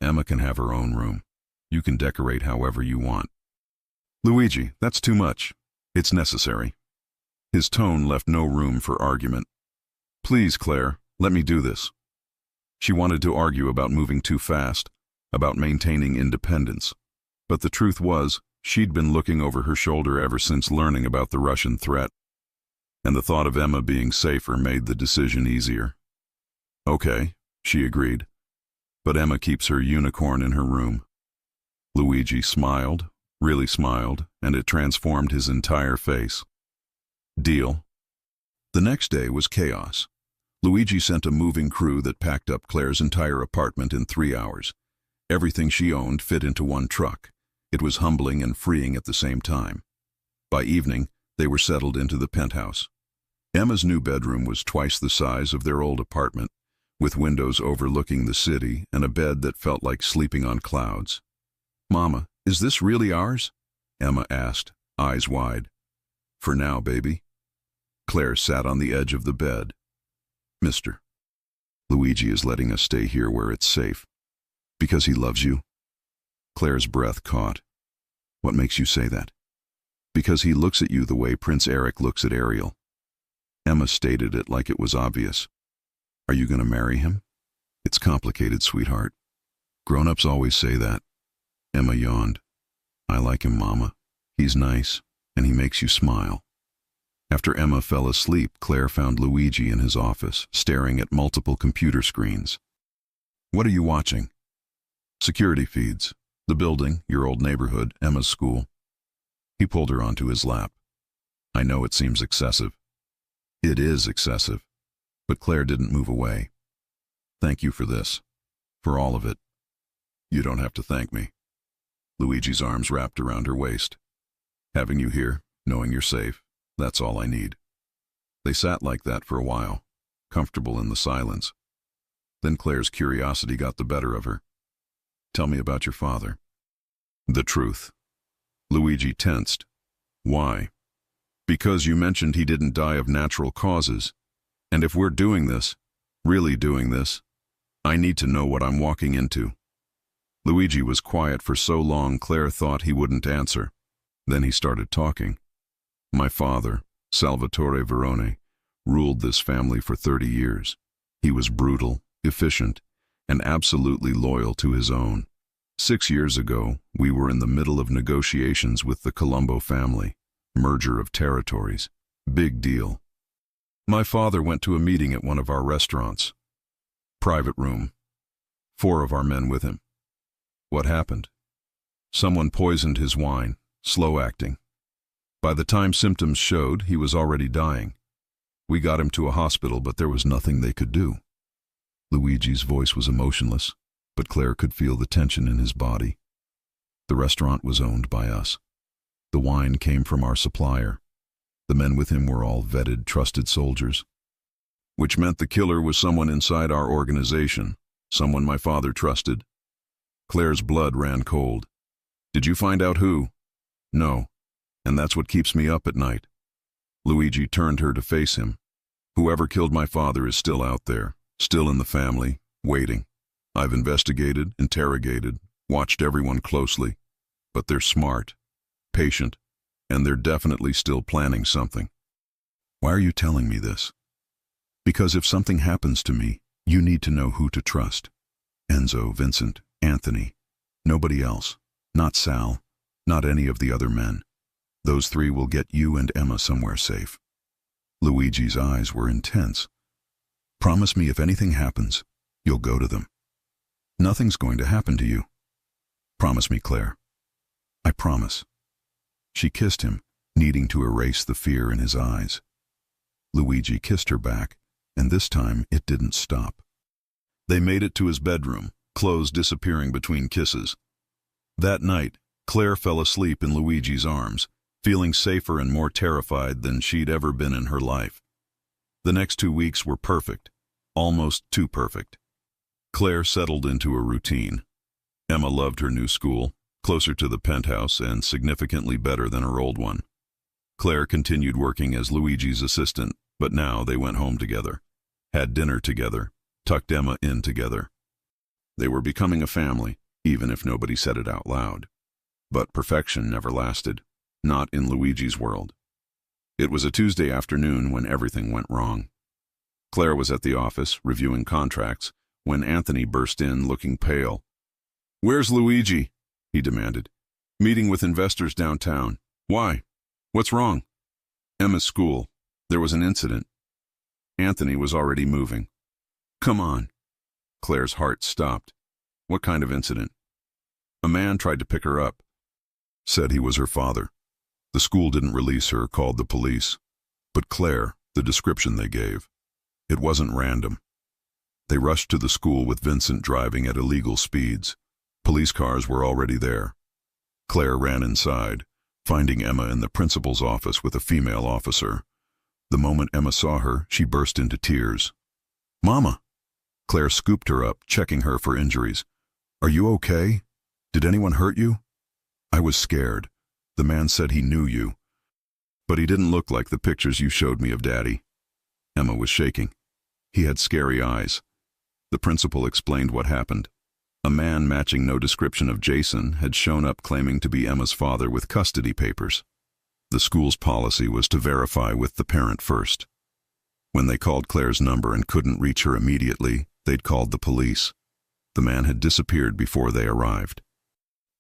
Speaker 1: Emma can have her own room. You can decorate however you want. Luigi, that's too much. It's necessary. His tone left no room for argument. Please, Claire, let me do this. She wanted to argue about moving too fast, about maintaining independence. But the truth was, she'd been looking over her shoulder ever since learning about the Russian threat. And the thought of Emma being safer made the decision easier. Okay, she agreed. But Emma keeps her unicorn in her room. Luigi smiled, really smiled, and it transformed his entire face. Deal. The next day was chaos. Luigi sent a moving crew that packed up Claire's entire apartment in 3 hours. Everything she owned fit into one truck. It was humbling and freeing at the same time. By evening, they were settled into the penthouse. Emma's new bedroom was twice the size of their old apartment, with windows overlooking the city and a bed that felt like sleeping on clouds. "Mama, is this really ours?" Emma asked, eyes wide. "For now, baby." Claire sat on the edge of the bed. "Mister, Luigi is letting us stay here where it's safe. Because he loves you." Claire's breath caught. "What makes you say that?" "Because he looks at you the way Prince Eric looks at Ariel." Emma stated it like it was obvious. "Are you going to marry him?" "It's complicated, sweetheart. Grown-ups always say that." Emma yawned. "I like him, Mama. He's nice, and he makes you smile." After Emma fell asleep, Claire found Luigi in his office, staring at multiple computer screens. "What are you watching?" "Security feeds. The building, your old neighborhood, Emma's school." He pulled her onto his lap. "I know it seems excessive." "It is excessive." But Claire didn't move away. "Thank you for this. For all of it." "You don't have to thank me." Luigi's arms wrapped around her waist. "Having you here, knowing you're safe, that's all I need." They sat like that for a while, comfortable in the silence. Then Claire's curiosity got the better of her. "Tell me about your father." "The truth." Luigi tensed. "Why?" "Because you mentioned he didn't die of natural causes. And if we're doing this, really doing this, I need to know what I'm walking into." Luigi was quiet for so long Claire thought he wouldn't answer. Then he started talking. "My father, Salvatore Verone, ruled this family for 30 years. He was brutal, efficient, and absolutely loyal to his own. 6 years ago, we were in the middle of negotiations with the Colombo family. Merger of territories. Big deal. My father went to a meeting at one of our restaurants. Private room. 4 of our men with him. What happened? Someone poisoned his wine, slow acting. By the time symptoms showed, he was already dying. We got him to a hospital, but there was nothing they could do." Luigi's voice was emotionless, but Claire could feel the tension in his body. "The restaurant was owned by us. The wine came from our supplier. The men with him were all vetted, trusted soldiers." "Which meant the killer was someone inside our organization, someone my father trusted?" Claire's blood ran cold. "Did you find out who?" "No, and that's what keeps me up at night." Luigi turned her to face him. "Whoever killed my father is still out there, still in the family, waiting. I've investigated, interrogated, watched everyone closely, but they're smart, patient, and they're definitely still planning something." "Why are you telling me this?" "Because if something happens to me, you need to know who to trust. Enzo, Vincent, Anthony. Nobody else. Not Sal. Not any of the other men. Those 3 will get you and Emma somewhere safe." Luigi's eyes were intense. "Promise me if anything happens, you'll go to them." "Nothing's going to happen to you." "Promise me, Claire." "I promise." She kissed him, needing to erase the fear in his eyes. Luigi kissed her back, and this time it didn't stop. They made it to his bedroom, clothes disappearing between kisses. That night, Claire fell asleep in Luigi's arms, feeling safer and more terrified than she'd ever been in her life. The next 2 weeks were perfect, almost too perfect. Claire settled into a routine. Emma loved her new school, closer to the penthouse and significantly better than her old one. Claire continued working as Luigi's assistant, but now they went home together, had dinner together, tucked Emma in together. They were becoming a family, even if nobody said it out loud. But perfection never lasted. Not in Luigi's world. It was a Tuesday afternoon when everything went wrong. Claire was at the office, reviewing contracts, when Anthony burst in looking pale. "Where's Luigi?" he demanded. "Meeting with investors downtown." "Why? What's wrong?" "Emma's school. There was an incident." Anthony was already moving. "Come on." Claire's heart stopped. "What kind of incident?" "A man tried to pick her up. Said he was her father. The school didn't release her, called the police. But Claire, the description they gave, it wasn't random. They rushed to the school with Vincent driving at illegal speeds. Police cars were already there. Claire ran inside, finding Emma in the principal's office with a female officer. The moment Emma saw her, she burst into tears. "Mama!" Claire scooped her up, checking her for injuries. "Are you okay? Did anyone hurt you?" "I was scared. The man said he knew you. But he didn't look like the pictures you showed me of Daddy." Emma was shaking. He had scary eyes. The principal explained what happened. A man matching no description of Jason had shown up claiming to be Emma's father with custody papers. The school's policy was to verify with the parent first. When they called Claire's number and couldn't reach her immediately, they'd called the police. The man had disappeared before they arrived.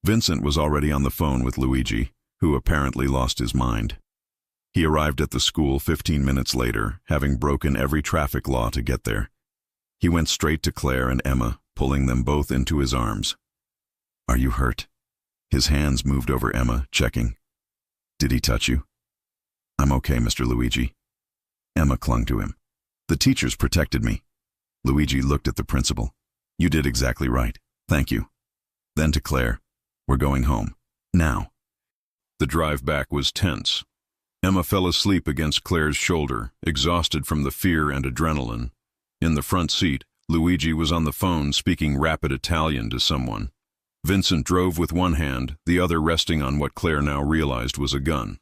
Speaker 1: Vincent was already on the phone with Luigi, who apparently lost his mind. He arrived at the school 15 minutes later, having broken every traffic law to get there. He went straight to Claire and Emma, pulling them both into his arms. "Are you hurt?" His hands moved over Emma, checking. "Did he touch you?" "I'm okay, Mr. Luigi." Emma clung to him. "The teachers protected me." Luigi looked at the principal. "You did exactly right. Thank you." Then to Claire. "We're going home. Now." The drive back was tense. Emma fell asleep against Claire's shoulder, exhausted from the fear and adrenaline. In the front seat, Luigi was on the phone speaking rapid Italian to someone. Vincent drove with one hand, the other resting on what Claire now realized was a gun.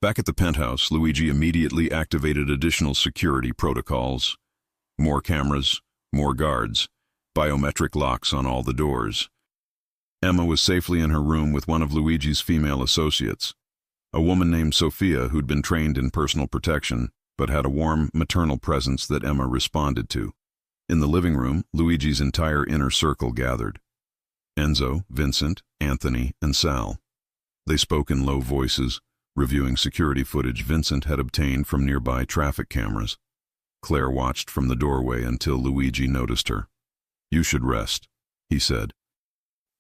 Speaker 1: Back at the penthouse, Luigi immediately activated additional security protocols. More cameras, more guards, biometric locks on all the doors. Emma was safely in her room with one of Luigi's female associates, a woman named Sophia who'd been trained in personal protection, but had a warm, maternal presence that Emma responded to. In the living room, Luigi's entire inner circle gathered. Enzo, Vincent, Anthony, and Sal. They spoke in low voices, reviewing security footage Vincent had obtained from nearby traffic cameras. Claire watched from the doorway until Luigi noticed her. "You should rest," he said.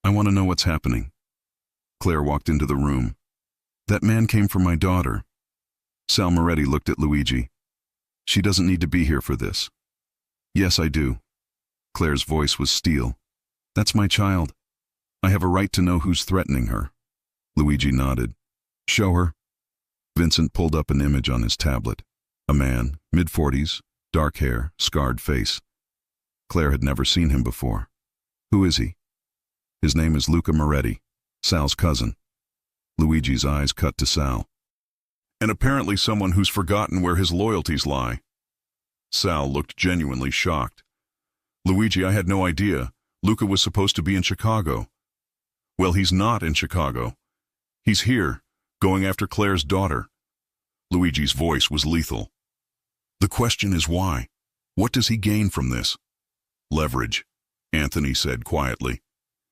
Speaker 1: "I want to know what's happening." Claire walked into the room. "That man came for my daughter." Sal Moretti looked at Luigi. "She doesn't need to be here for this." "Yes, I do." Claire's voice was steel. "That's my child. I have a right to know who's threatening her." Luigi nodded. "Show her." Vincent pulled up an image on his tablet. A man, mid-40s, dark hair, scarred face. Claire had never seen him before. "Who is he?" "His name is Luca Moretti, Sal's cousin." Luigi's eyes cut to Sal. "And apparently someone who's forgotten where his loyalties lie." Sal looked genuinely shocked. "Luigi, I had no idea. Luca was supposed to be in Chicago." "Well, he's not in Chicago. He's here, going after Claire's daughter." Luigi's voice was lethal. "The question is why? What does he gain from this?" "Leverage," Anthony said quietly.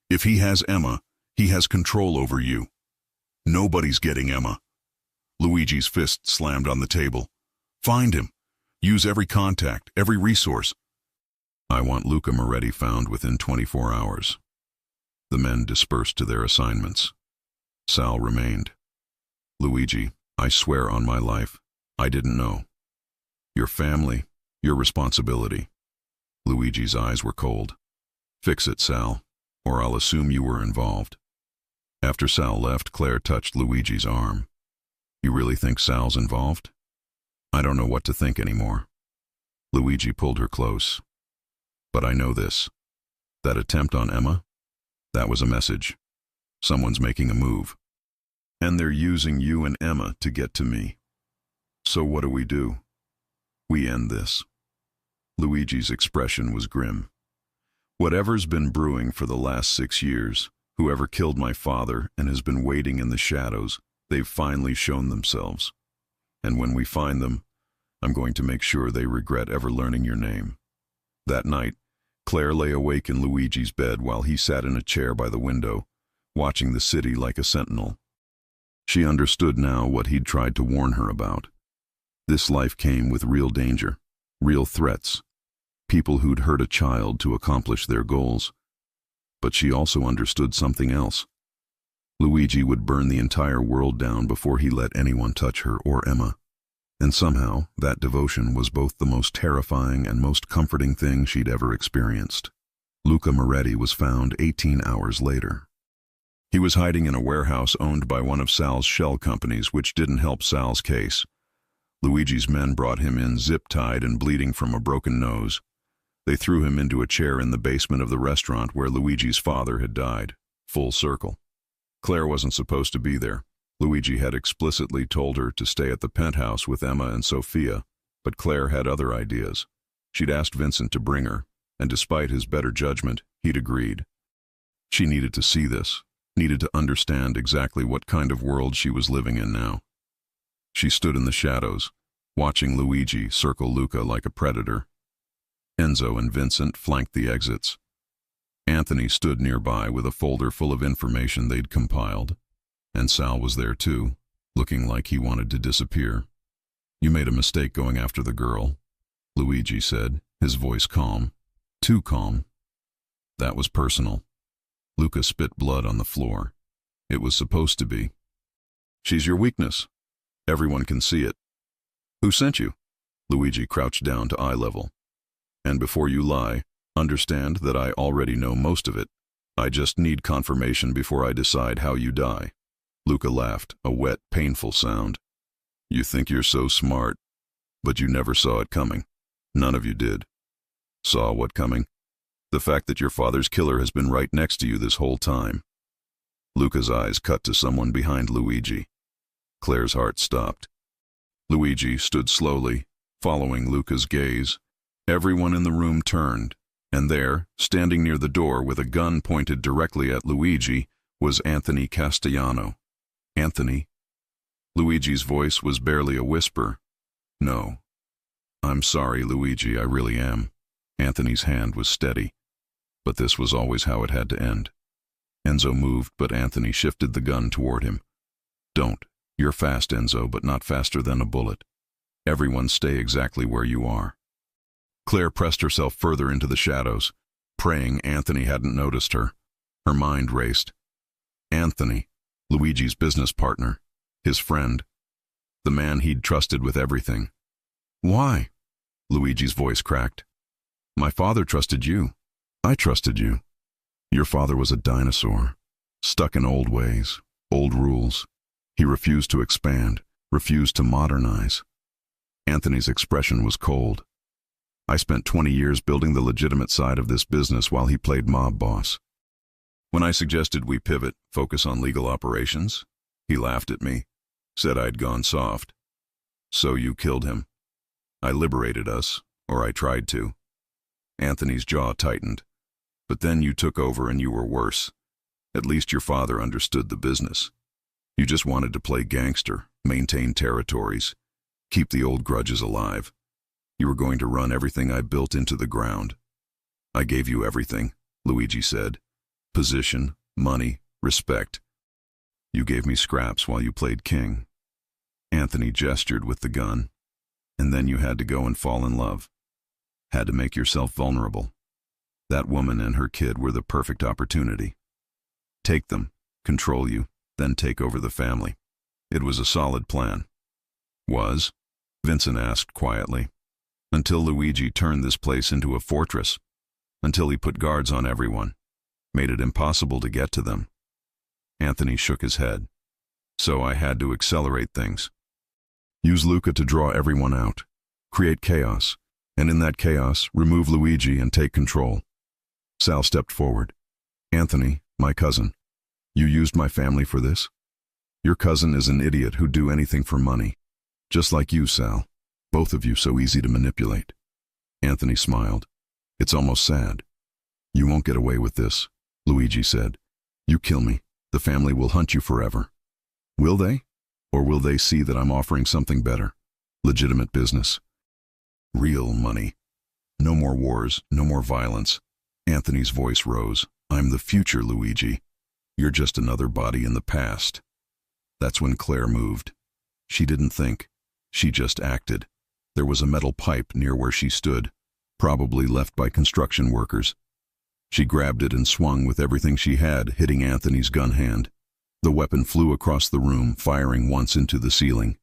Speaker 1: "If he has Emma, he has control over you. Nobody's getting Emma." Luigi's fist slammed on the table. "Find him. Use every contact, every resource." "I want Luca Moretti found within 24 hours. The men dispersed to their assignments. Sal remained. "Luigi, I swear on my life, I didn't know. Your family, your responsibility." Luigi's eyes were cold. "Fix it, Sal, or I'll assume you were involved." After Sal left, Claire touched Luigi's arm. "You really think Sal's involved?" "I don't know what to think anymore." Luigi pulled her close. "But I know this. That attempt on Emma? That was a message. Someone's making a move. And they're using you and Emma to get to me. So what do? We end this." Luigi's expression was grim. "Whatever's been brewing for the last 6 years, whoever killed my father and has been waiting in the shadows, They've finally shown themselves. And when we find them, I'm going to make sure they regret ever learning your name." That night, Claire lay awake in Luigi's bed while he sat in a chair by the window, watching the city like a sentinel. She understood now what he'd tried to warn her about. This life came with real danger, real threats, people who'd hurt a child to accomplish their goals. But she also understood something else. Luigi would burn the entire world down before he let anyone touch her or Emma. And somehow, that devotion was both the most terrifying and most comforting thing she'd ever experienced. Luca Moretti was found 18 hours later. He was hiding in a warehouse owned by one of Sal's shell companies, which didn't help Sal's case. Luigi's men brought him in zip-tied and bleeding from a broken nose. They threw him into a chair in the basement of the restaurant where Luigi's father had died. Full circle. Claire wasn't supposed to be there. Luigi had explicitly told her to stay at the penthouse with Emma and Sophia, but Claire had other ideas. She'd asked Vincent to bring her, and despite his better judgment, he'd agreed. She needed to see this, needed to understand exactly what kind of world she was living in now. She stood in the shadows, watching Luigi circle Luca like a predator. Enzo and Vincent flanked the exits. Anthony stood nearby with a folder full of information they'd compiled. And Sal was there too, looking like he wanted to disappear. "You made a mistake going after the girl," Luigi said, his voice calm. Too calm. That was personal. Luca spit blood on the floor. It was supposed to be. "She's your weakness. Everyone can see it." "Who sent you?" Luigi crouched down to eye level. "And before you lie, understand that I already know most of it. I just need confirmation before I decide how you die." Luca laughed, a wet, painful sound. "You think you're so smart, but you never saw it coming. None of you did." "Saw what coming?" "The fact that your father's killer has been right next to you this whole time." Luca's eyes cut to someone behind Luigi. Claire's heart stopped. Luigi stood slowly, following Luca's gaze. Everyone in the room turned, and there, standing near the door with a gun pointed directly at Luigi, was Anthony Castellano. "Anthony?" Luigi's voice was barely a whisper. "No. I'm sorry, Luigi, I really am." Anthony's hand was steady. But this was always how it had to end. Enzo moved, but Anthony shifted the gun toward him. "Don't. You're fast, Enzo, but not faster than a bullet. Everyone stay exactly where you are." Claire pressed herself further into the shadows, praying Anthony hadn't noticed her. Her mind raced. Anthony, Luigi's business partner, his friend, the man he'd trusted with everything. "Why?" Luigi's voice cracked. "My father trusted you. I trusted you. Your father was a dinosaur, stuck in old ways, old rules. He refused to expand, refused to modernize." Anthony's expression was cold. "I spent 20 years building the legitimate side of this business while he played mob boss. When I suggested we pivot, focus on legal operations, he laughed at me, said I'd gone soft. So you killed him. I liberated us, or I tried to." Anthony's jaw tightened. "But then you took over and you were worse. At least your father understood the business. You just wanted to play gangster, maintain territories, keep the old grudges alive. You were going to run everything I built into the ground. I gave you everything," Luigi said. "Position, money, respect. You gave me scraps while you played king." Anthony gestured with the gun. "And then you had to go and fall in love. Had to make yourself vulnerable. That woman and her kid were the perfect opportunity. Take them, control you, then take over the family. It was a solid plan." "Was?" Vincent asked quietly. "Until Luigi turned this place into a fortress. Until he put guards on everyone. Made it impossible to get to them." Anthony shook his head. "So I had to accelerate things. Use Luca to draw everyone out. Create chaos. And in that chaos, remove Luigi and take control." Sal stepped forward. "Anthony, my cousin, you used my family for this? Your cousin is an idiot who'd do anything for money. Just like you, Sal. Both of you so easy to manipulate." Anthony smiled. "It's almost sad." "You won't get away with this," Luigi said. "You kill me, the family will hunt you forever." "Will they?" Or will they see that I'm offering something better? Legitimate business. Real money. No more wars, no more violence. Anthony's voice rose. I'm the future, Luigi. You're just another body in the past. That's when Claire moved. She didn't think. She just acted. There was a metal pipe near where she stood, probably left by construction workers. She grabbed it and swung with everything she had, hitting Anthony's gun hand. The weapon flew across the room, firing once into the ceiling.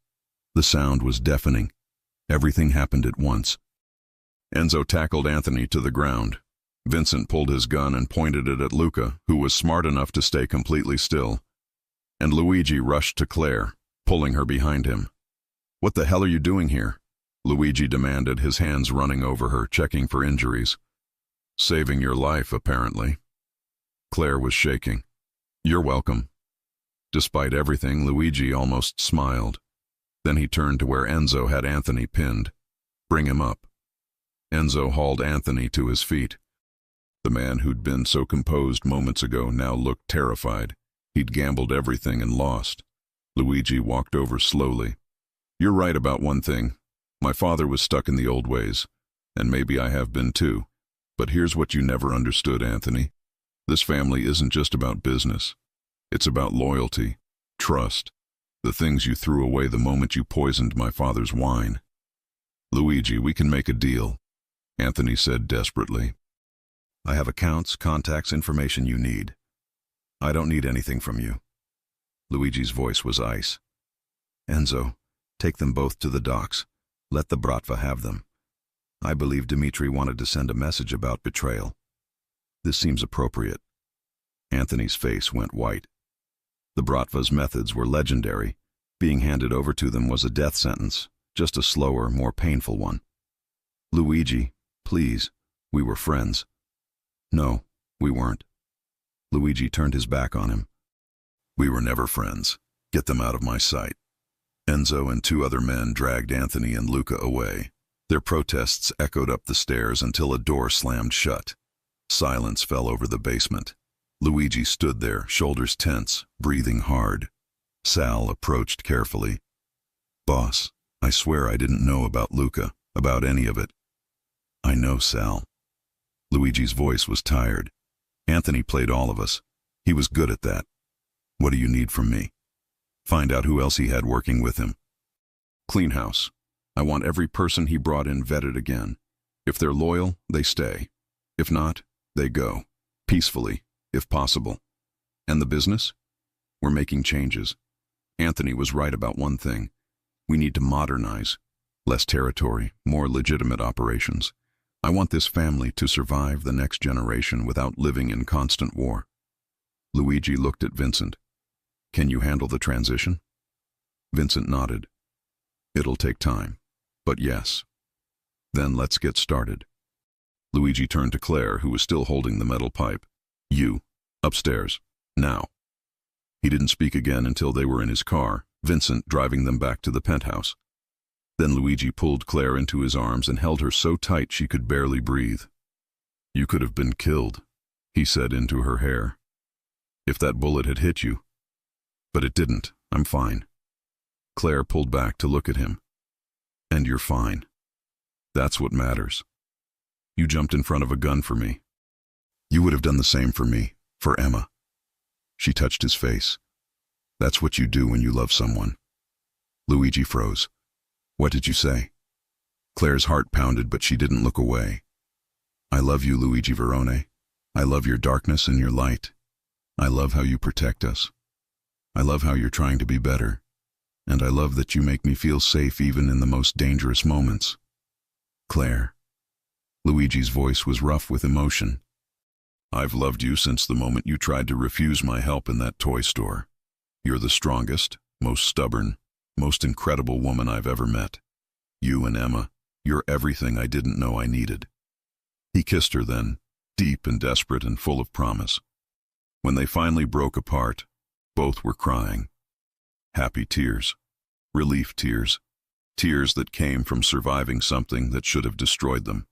Speaker 1: The sound was deafening. Everything happened at once. Enzo tackled Anthony to the ground. Vincent pulled his gun and pointed it at Luca, who was smart enough to stay completely still. And Luigi rushed to Claire, pulling her behind him. What the hell are you doing here? Luigi demanded, his hands running over her, checking for injuries. Saving your life, apparently. Claire was shaking. You're welcome. Despite everything, Luigi almost smiled. Then he turned to where Enzo had Anthony pinned. Bring him up. Enzo hauled Anthony to his feet. The man who'd been so composed moments ago now looked terrified. He'd gambled everything and lost. Luigi walked over slowly. You're right about one thing. My father was stuck in the old ways, and maybe I have been too. But here's what you never understood, Anthony. This family isn't just about business. It's about loyalty, trust, the things you threw away the moment you poisoned my father's wine. Luigi, we can make a deal, Anthony said desperately. I have accounts, contacts, information you need. I don't need anything from you. Luigi's voice was ice. Enzo, take them both to the docks. Let the Bratva have them. I believe Dmitri wanted to send a message about betrayal. This seems appropriate. Anthony's face went white. The Bratva's methods were legendary. Being handed over to them was a death sentence, just a slower, more painful one. Luigi, please, we were friends. No, we weren't. Luigi turned his back on him. We were never friends. Get them out of my sight. Enzo and two other men dragged Anthony and Luca away. Their protests echoed up the stairs until a door slammed shut. Silence fell over the basement. Luigi stood there, shoulders tense, breathing hard. Sal approached carefully. Boss, I swear I didn't know about Luca, about any of it. I know, Sal. Luigi's voice was tired. Anthony played all of us. He was good at that. What do you need from me? Find out who else he had working with him. Clean house. I want every person he brought in vetted again. If they're loyal, they stay. If not, they go. Peacefully, if possible. And the business? We're making changes. Anthony was right about one thing. We need to modernize. Less territory, more legitimate operations. I want this family to survive the next generation without living in constant war. Luigi looked at Vincent. Can you handle the transition? Vincent nodded. It'll take time, but yes. Then let's get started. Luigi turned to Claire, who was still holding the metal pipe. You, upstairs, now. He didn't speak again until they were in his car, Vincent driving them back to the penthouse. Then Luigi pulled Claire into his arms and held her so tight she could barely breathe. You could have been killed, he said into her hair. If that bullet had hit you. But it didn't. I'm fine. Claire pulled back to look at him. And you're fine. That's what matters. You jumped in front of a gun for me. You would have done the same for me, for Emma. She touched his face. That's what you do when you love someone. Luigi froze. What did you say? Claire's heart pounded, but she didn't look away. I love you, Luigi Verone. I love your darkness and your light. I love how you protect us. I love how you're trying to be better. And I love that you make me feel safe even in the most dangerous moments. Claire. Luigi's voice was rough with emotion. I've loved you since the moment you tried to refuse my help in that toy store. You're the strongest, most stubborn, most incredible woman I've ever met. You and Emma, you're everything I didn't know I needed. He kissed her then, deep and desperate and full of promise. When they finally broke apart, both were crying. Happy tears. Relief tears. Tears that came from surviving something that should have destroyed them.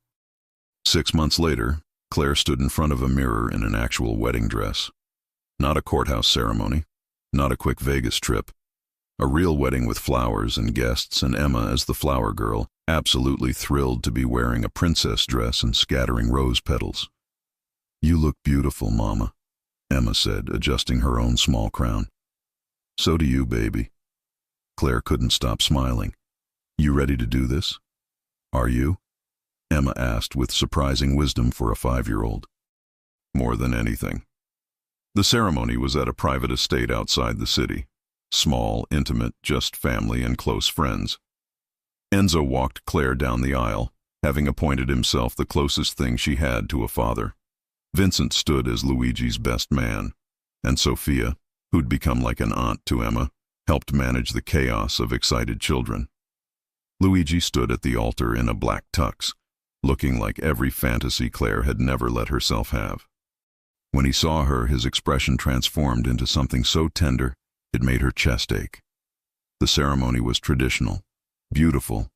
Speaker 1: 6 months later, Claire stood in front of a mirror in an actual wedding dress. Not a courthouse ceremony. Not a quick Vegas trip. A real wedding with flowers and guests, and Emma as the flower girl, absolutely thrilled to be wearing a princess dress and scattering rose petals. "You look beautiful, Mama," Emma said, adjusting her own small crown. "So do you, baby." Claire couldn't stop smiling. "You ready to do this?" "Are you?" Emma asked with surprising wisdom for a 5-year-old. "More than anything." The ceremony was at a private estate outside the city. Small, intimate, just family and close friends. Enzo walked Claire down the aisle, having appointed himself the closest thing she had to a father. Vincent stood as Luigi's best man, and Sophia, who'd become like an aunt to Emma, helped manage the chaos of excited children. Luigi stood at the altar in a black tux, looking like every fantasy Claire had never let herself have. When he saw her, his expression transformed into something so tender it made her chest ache. The ceremony was traditional, beautiful.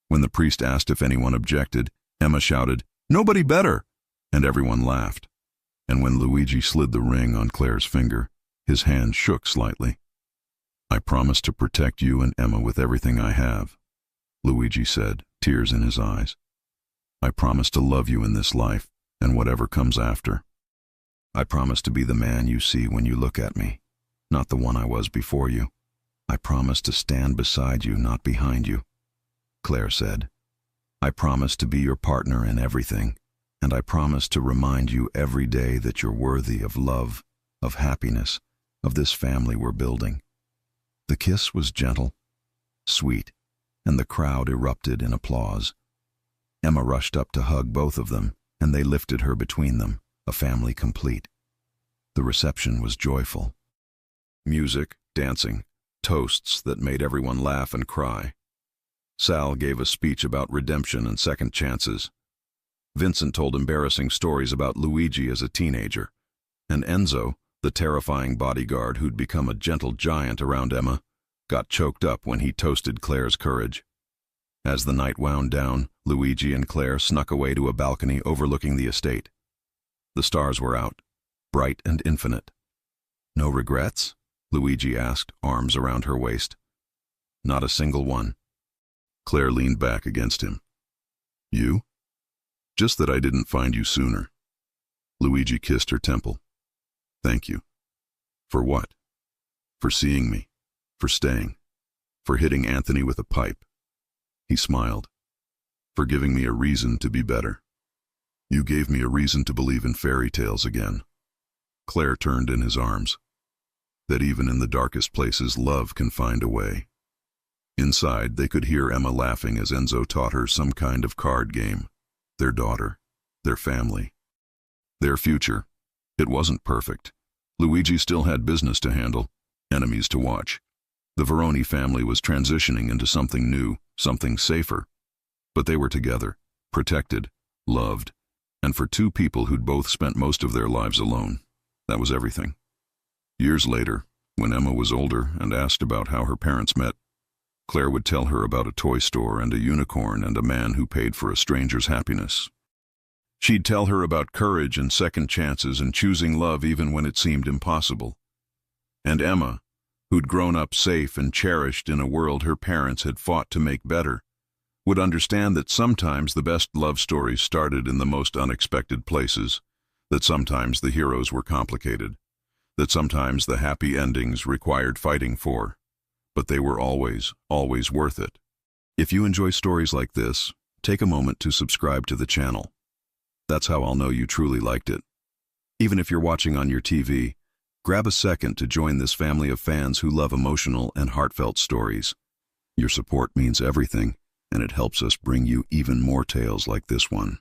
Speaker 1: When the priest asked if anyone objected, Emma shouted, "Nobody better!" and everyone laughed. And when Luigi slid the ring on Claire's finger, his hand shook slightly. "I promise to protect you and Emma with everything I have," Luigi said, tears in his eyes. "I promise to love you in this life and whatever comes after. I promise to be the man you see when you look at me, not the one I was before you. I promise to stand beside you, not behind you," Claire said. "I promise to be your partner in everything, and I promise to remind you every day that you're worthy of love, of happiness, of this family we're building." The kiss was gentle, sweet, and the crowd erupted in applause. Emma rushed up to hug both of them, and they lifted her between them, a family complete. The reception was joyful. Music, dancing, toasts that made everyone laugh and cry. Sal gave a speech about redemption and second chances. Vincent told embarrassing stories about Luigi as a teenager. And Enzo, the terrifying bodyguard who'd become a gentle giant around Emma, got choked up when he toasted Claire's courage. As the night wound down, Luigi and Claire snuck away to a balcony overlooking the estate. The stars were out, bright and infinite. "No regrets?" Luigi asked, arms around her waist. "Not a single one." Claire leaned back against him. "You? Just that I didn't find you sooner." Luigi kissed her temple. "Thank you." "For what?" "For seeing me. For staying. For hitting Anthony with a pipe." He smiled. "For giving me a reason to be better. You gave me a reason to believe in fairy tales again." Claire turned in his arms. That even in the darkest places, love can find a way. Inside, they could hear Emma laughing as Enzo taught her some kind of card game. Their daughter, their family, their future. It wasn't perfect. Luigi still had business to handle, enemies to watch. The Veroni family was transitioning into something new, something safer. But they were together, protected, loved, and for two people who'd both spent most of their lives alone, that was everything. Years later, when Emma was older and asked about how her parents met, Claire would tell her about a toy store and a unicorn and a man who paid for a stranger's happiness. She'd tell her about courage and second chances and choosing love even when it seemed impossible. And Emma, who'd grown up safe and cherished in a world her parents had fought to make better, would understand that sometimes the best love stories started in the most unexpected places, that sometimes the heroes were complicated, that sometimes the happy endings required fighting for, but they were always, always worth it. If you enjoy stories like this, take a moment to subscribe to the channel. That's how I'll know you truly liked it. Even if you're watching on your TV, grab a second to join this family of fans who love emotional and heartfelt stories. Your support means everything, and it helps us bring you even more tales like this one.